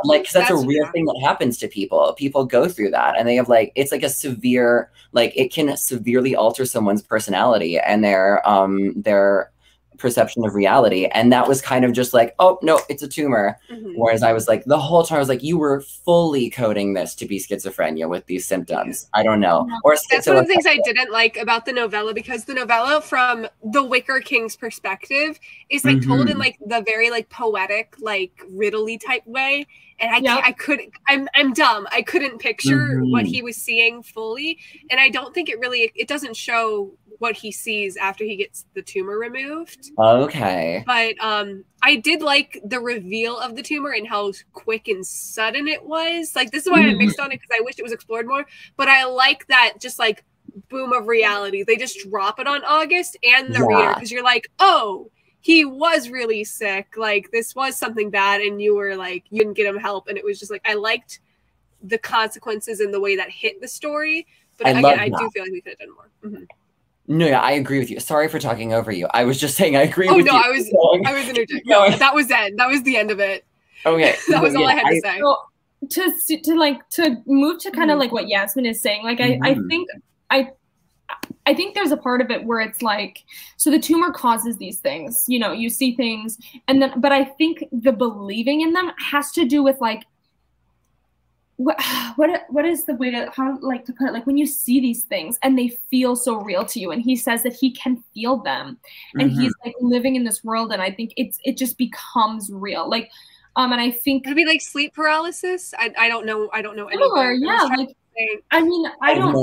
Like, cause that's a real thing that happens to people. People go through that and they have like, it's like a severe, like it can severely alter someone's personality and their perception of reality. And that was kind of just like, oh no, it's a tumor. Whereas I was like, the whole time I was like, you were fully coding this to be schizophrenia with these symptoms. I don't know. Or that's one of the things I didn't like about the novella, because the novella from the Wicker King's perspective is like told in like the very like poetic, like riddly type way. And I'm dumb. I couldn't picture what he was seeing fully. And I don't think it doesn't show what he sees after he gets the tumor removed. Okay. But I did like the reveal of the tumor and how quick and sudden it was. Like, this is why I mixed on it, because I wish it was explored more. But I like that just like boom of reality. They just drop it on August and the reader, because you're like, oh, he was really sick. Like, this was something bad, and you were like, you didn't get him help. And it was just like, I liked the consequences and the way that hit the story. But I do feel like we could have done more. No, yeah, I agree with you. Sorry for talking over you. I was just saying I agree with you. I was interjecting. No, that was it. That was the end of it. Okay. That was all I had to say. So, to move to kind of like what Yasmin is saying, like I think there's a part of it where it's like, so the tumor causes these things, you know, you see things, and then, but I think the believing in them has to do with like, what is the way to to put it, like when you see these things and they feel so real to you, and he says that he can feel them, and he's like living in this world, and I think it just becomes real, like and I think it'd be like sleep paralysis. I don't know anything. Yeah, like I mean, I'm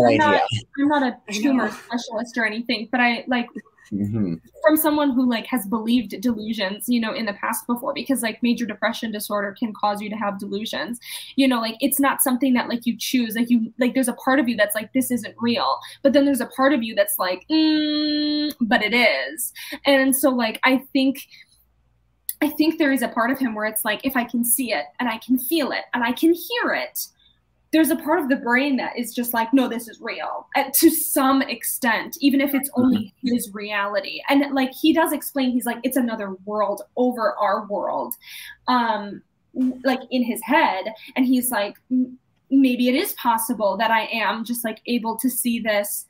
not a tumor specialist or anything, but I like from someone who like has believed delusions, you know, in the past before, because like major depression disorder can cause you to have delusions, you know, like it's not something that like you choose, like there's a part of you that's like, this isn't real, but then there's a part of you that's like, but it is. And so like, I think there is a part of him where it's like, if I can see it and I can feel it and I can hear it, there's a part of the brain that is just like, no, this is real, to some extent, even if it's only his reality. And like, he does explain, he's like, it's another world over our world, like in his head. And he's like, maybe it is possible that I am just like able to see this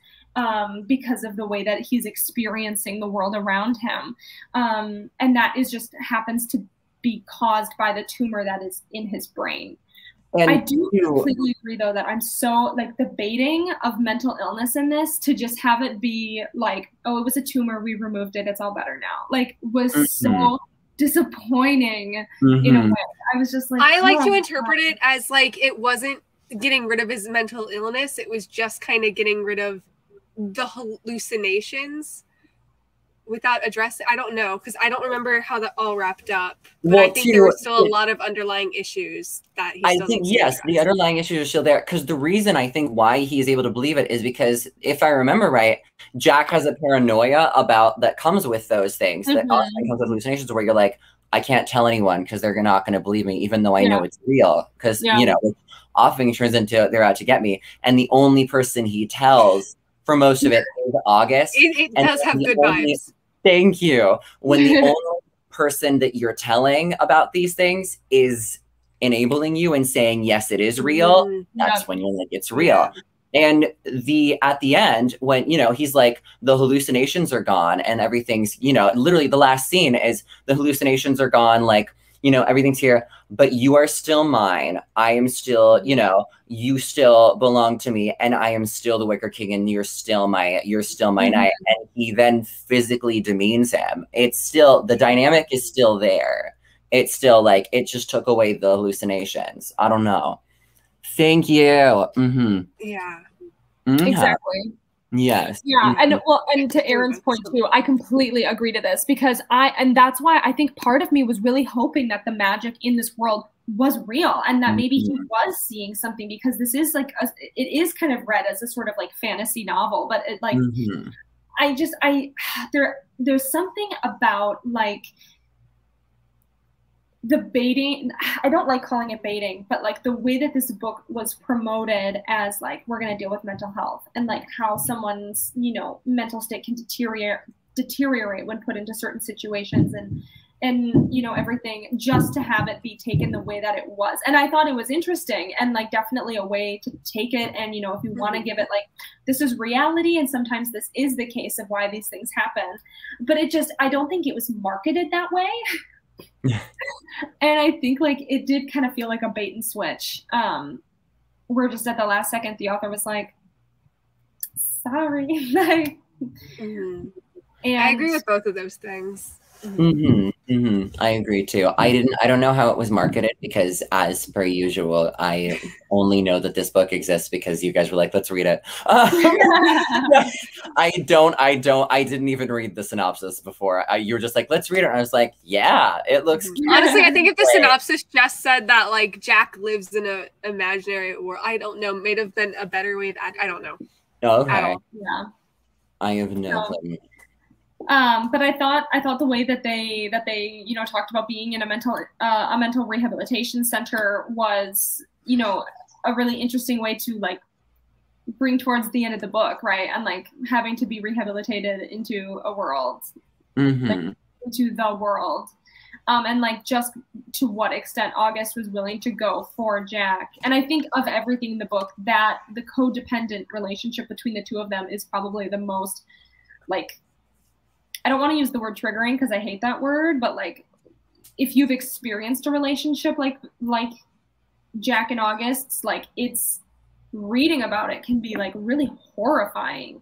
because of the way that he's experiencing the world around him. And that is just happens to be caused by the tumor that is in his brain. And I do completely agree, though, that I'm so, like, the baiting of mental illness in this, to just have it be like, oh, it was a tumor, we removed it, it's all better now, like, was so disappointing in a way. I was just like, I like to interpret it as, like, it wasn't getting rid of his mental illness, it was just kind of getting rid of the hallucinations without addressing. I don't know, because I don't remember how that all wrapped up. But I think there were still a lot of underlying issues that he still yes, the underlying issues are still there. Because the reason I think why he's able to believe it is because, if I remember right, Jack has a paranoia about that comes with those things. That often comes with hallucinations, where you're like, I can't tell anyone because they're not going to believe me, even though I know it's real. Because you know, it often turns into they're out to get me, and the only person he tells for most of it is August. It does have good vibes. Thank you. When the only person that you're telling about these things is enabling you and saying, yes, it is real, that's when you're like, it's real. And at the end, when, you know, he's like, the hallucinations are gone and everything's, you know, literally the last scene is the hallucinations are gone. Like, you know, everything's here, but you are still mine. I am still, you know, you still belong to me, and I am still the Wicker King, and you're still my knight. And he then physically demeans him. It's still, the dynamic is still there. It's still like, it just took away the hallucinations. I don't know. Thank you. Yeah. Exactly. Yes. Yeah, and well, and to Aaron's point too, I completely agree to this, because and that's why I think part of me was really hoping that the magic in this world was real, and that maybe he was seeing something, because this is like it is kind of read as a sort of like fantasy novel, but it like there's something about like the baiting. I don't like calling it baiting, but like the way that this book was promoted as like, we're going to deal with mental health, and like how someone's, you know, mental state can deteriorate when put into certain situations, and you know, everything, just to have it be taken the way that it was. And I thought it was interesting, and like definitely a way to take it. And you know, if you want to give it like, this is reality, and sometimes this is the case of why these things happen, but it just, I don't think it was marketed that way. And I think like it did kind of feel like a bait and switch, where just at the last second the author was like, sorry. Like, and I agree with both of those things. I agree too. I don't know how it was marketed, because as per usual, I only know that this book exists because you guys were like, let's read it. I didn't even read the synopsis before. You were just like, let's read it. And I was like, yeah, it looks honestly, I think if the synopsis just said that like Jack lives in an imaginary world, I don't know, may have been a better way to, I don't know. Okay. Yeah. I have no clue. But I thought the way that they you know talked about being in a mental rehabilitation center was, you know, a really interesting way to like bring towards the end of the book, right? And like having to be rehabilitated into a world, like, into the world, and like just to what extent August was willing to go for Jack. And I think of everything in the book, that the codependent relationship between the two of them is probably the most, like, I don't want to use the word triggering because I hate that word, but like if you've experienced a relationship like Jack and August's, like it's, reading about it can be like really horrifying,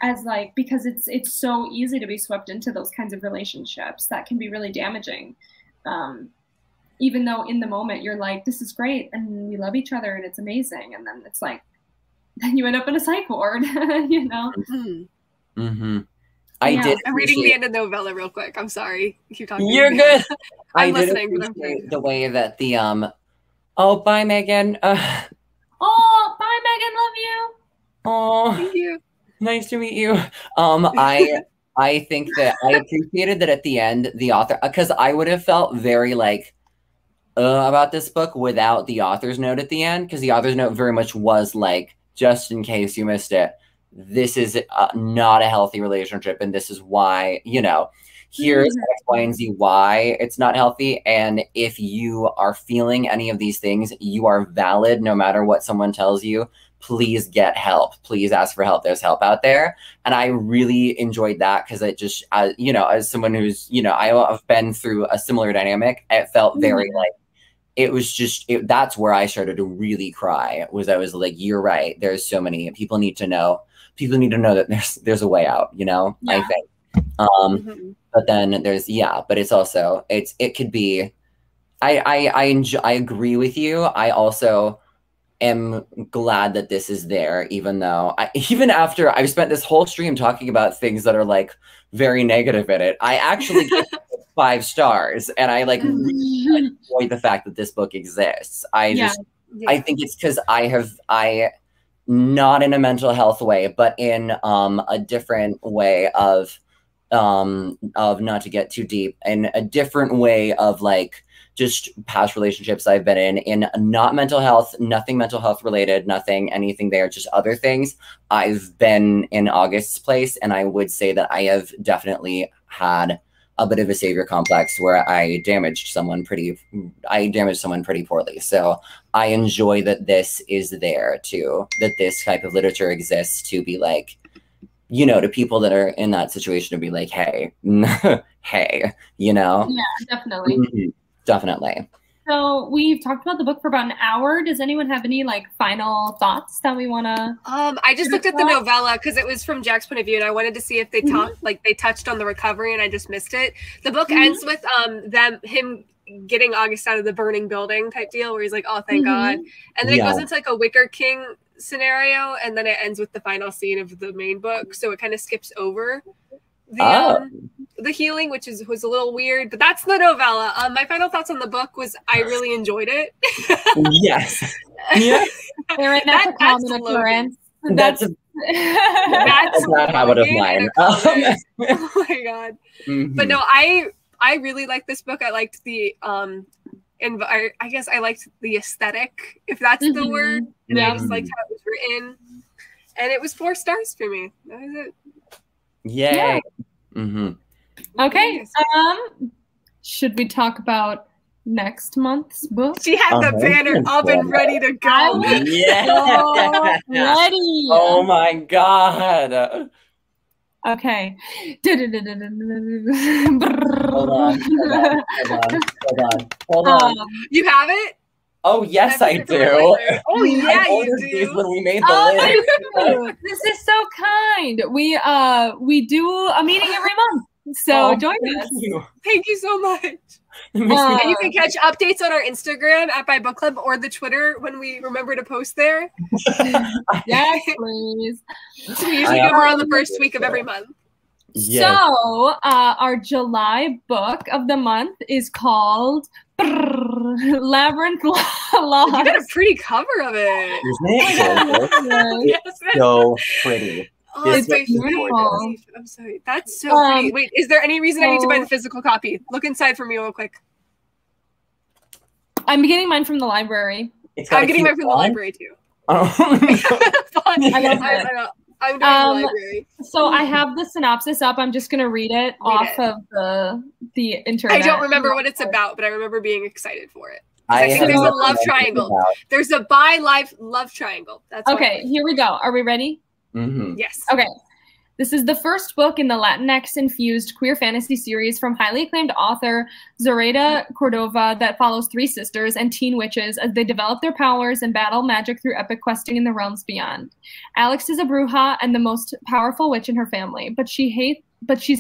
as like, because it's so easy to be swept into those kinds of relationships that can be really damaging, even though in the moment you're like, this is great and we love each other and it's amazing, and then it's like, then you end up in a psych ward. You know. I'm reading the end of the novella real quick. I'm sorry. Keep talking. You're good. I'm listening, but I'm good. The way that the oh, bye, Megan. Oh, bye, Megan. Love you. Oh, thank you. Nice to meet you. I think that I appreciated that at the end, the author, because I would have felt very like about this book without the author's note at the end, because the author's note very much was like, just in case you missed it, this is not a healthy relationship, and this is why, you know, here's X, Y, and Z why it's not healthy. And if you are feeling any of these things, you are valid no matter what someone tells you. Please get help. Please ask for help. There's help out there. And I really enjoyed that, because it just, you know, as someone who's, you know, I've been through a similar dynamic, it felt very like, it was just, that's where I started to really cry, was I was like, you're right. There's so many, people need to know that there's a way out, you know, I think. But then there's, but it's also, it could be, I agree with you. I also am glad that this is there, even though even after I've spent this whole stream talking about things that are like very negative in it, I actually give it 5 stars, and I like really enjoy the fact that this book exists. I think it's because I not in a mental health way, but in a different way of not to get too deep, in a different way of like just past relationships I've been in not mental health, nothing mental health related, nothing, anything there, just other things. I've been in August's place, and I would say that I have definitely had a bit of a savior complex where I damaged someone pretty poorly. So I enjoy that this is there too, that this type of literature exists to be like, you know, to people that are in that situation to be like, hey, hey, you know? Yeah, definitely. Definitely. So we've talked about the book for about an hour. Does anyone have any like final thoughts that we want to? I just looked at the novella because it was from Jack's point of view, and I wanted to see if they they touched on the recovery, and I just missed it. The book ends with him getting August out of the burning building type deal, where he's like, "Oh, thank God," and then it goes into like a Wicker King scenario, and then it ends with the final scene of the main book. So it kind of skips over the healing, which was a little weird, but that's the novella. My final thoughts on the book was I really enjoyed it. Yes. Yeah. That's that's not how it is mine. Oh my God. But no, I really liked this book. I liked the and I guess I liked the aesthetic, if that's the word. And I just liked how it was written. And it was 4 stars for me. That was it. Yay. Yeah. Okay. Should we talk about next month's book? She had the banner up and ready to go. Yeah. So ready. Oh my God. Okay. Hold on. You have it? Oh yes, I do. Oh yeah, you do. When we made the list. This is so kind. We do a meeting every month, so join us. Thank you so much. And you can catch updates on our Instagram at By Book Club or the Twitter when we remember to post there. Yes, please. We usually do more on the first week of every month. Yes. So our July book of the month is called Labyrinth Lost. You got a pretty cover of it. It's so pretty. Oh, it's beautiful. I'm sorry. That's so pretty. Wait, is there any reason I need to buy the physical copy? Look inside for me real quick. I'm getting mine from the library. I'm getting mine from the library too. I'm doing the library. So I have the synopsis up. I'm just going to read it off of the internet. I don't remember what it's about, but I remember being excited for it. I think there's a love triangle. There's a bi-life love triangle. That's okay, here we go. Are we ready? Yes. Okay. This is the first book in the Latinx-infused queer fantasy series from highly acclaimed author Zoraida Cordova that follows 3 sisters and teen witches as they develop their powers and battle magic through epic questing in the realms beyond. Alex is a bruja and the most powerful witch in her family, but she's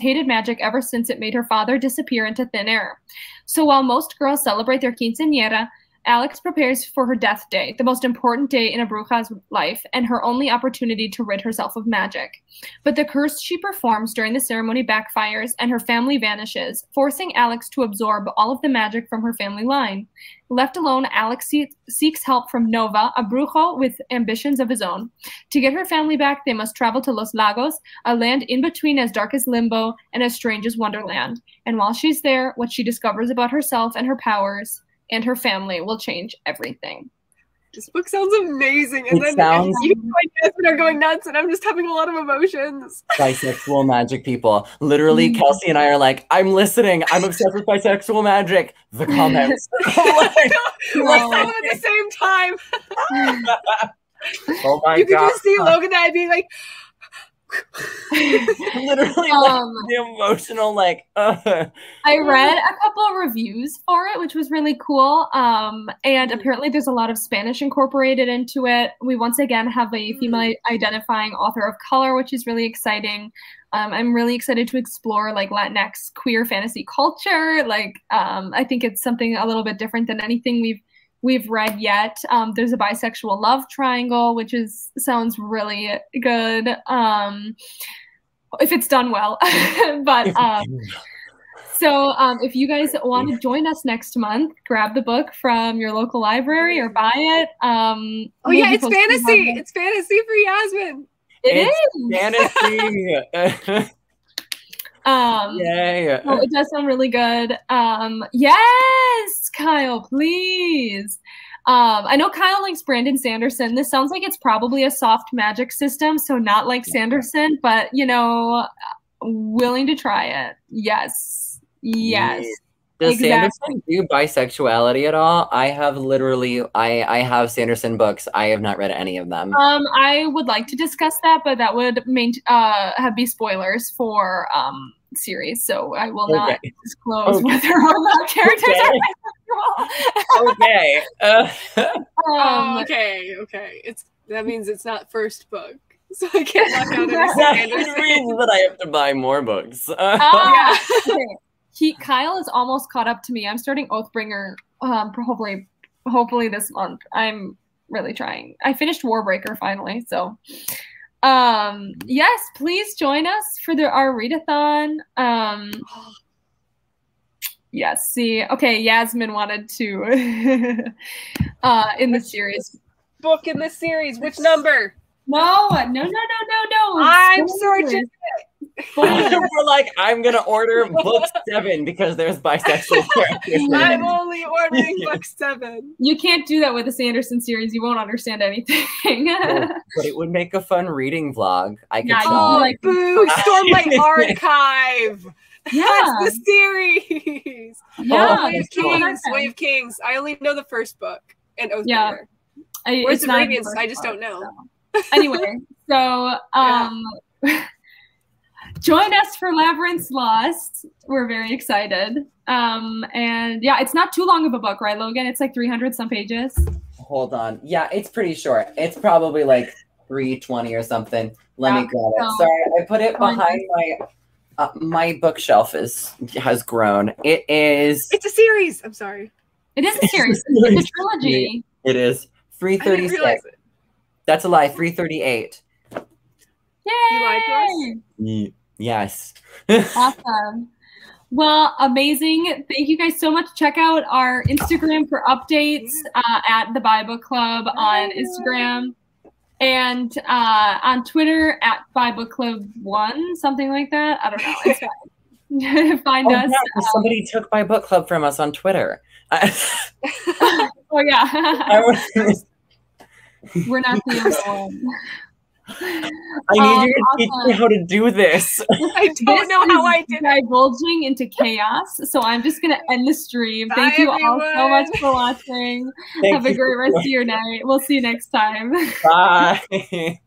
hated magic ever since it made her father disappear into thin air. So while most girls celebrate their quinceañera, Alex prepares for her death day, the most important day in a bruja's life, and her only opportunity to rid herself of magic. But the curse she performs during the ceremony backfires, and her family vanishes, forcing Alex to absorb all of the magic from her family line. Left alone, Alex seeks help from Nova, a brujo with ambitions of his own. To get her family back, they must travel to Los Lagos, a land in between as dark as Limbo and as strange as Wonderland. And while she's there, what she discovers about herself and her powers and her family will change everything. This book sounds amazing. And you and Jasmine are going nuts, and I'm just having a lot of emotions. Bisexual magic people. Literally, Kelsey and I are like, I'm listening. I'm obsessed with bisexual magic. The comments. Let's at the same time. Oh my God. You could just see Logan and I being like, literally the emotional I read a couple of reviews for it, which was really cool, and apparently there's a lot of Spanish incorporated into it. We once again have a female identifying author of color, which is really exciting. I'm really excited to explore like Latinx queer fantasy culture. I think it's something a little bit different than anything we've read yet. There's a bisexual love triangle, which sounds really good if it's done well. But so if you guys want to join us next month, grab the book from your local library or buy it. It's fantasy. It's fantasy for Yasmin. It's fantasy. Yay. Oh, it does sound really good. Yes, Kyle, please. I know Kyle likes Brandon Sanderson. This sounds like it's probably a soft magic system, so not like Sanderson, but willing to try it. Yes. Does Sanderson do bisexuality at all? I have literally, I have Sanderson books. I have not read any of them. I would like to discuss that, but that would be spoilers for series, so I will not disclose whether or not characters are bisexual. Okay. Okay. That means it's not first book. So I can't knock out any That means that I have to buy more books. Yeah. Kyle is almost caught up to me. I'm starting Oathbringer hopefully this month. I'm really trying. I finished Warbreaker finally, so yes, please join us for our readathon. Yes, see, okay, Yasmin wanted to in the series. Book in the series, which number? No. I'm searching. We're like, I'm gonna order book 7 because there's bisexual characters. I'm only ordering book 7. You can't do that with the Sanderson series. You won't understand anything. But it would make a fun reading vlog. I could boo! Stormlight Archive. Yeah, that's the series. Yeah, Way of Kings. I only know the first book and Oathbringer. Yeah, Where's the Arabians? I just don't know. So. Anyway, so join us for Labyrinth's Lost. We're very excited. And yeah, it's not too long of a book, right, Logan? It's like 300 some pages. Hold on. Yeah, it's pretty short. It's probably like 320 or something. Let me grab it. Sorry, I put it behind my bookshelf has grown. It's a series. I'm sorry. It is a series. It's a trilogy. It is. 336. That's a lie. 338. Yay! You like us? Yes. Awesome. Well, amazing. Thank you guys so much. Check out our Instagram for updates at the Bi Book Club on Instagram. And on Twitter at Bi Book Club 1, something like that. I don't know. It's fine. Find us. Yeah, somebody took Bi Book Club from us on Twitter. Oh yeah. We're not the only one. I need you to teach me how to do this. I don't know how I did it. Divulging into chaos. So I'm just going to end the stream. Thank you all so much for watching. Have a great rest of your night. We'll see you next time. Bye.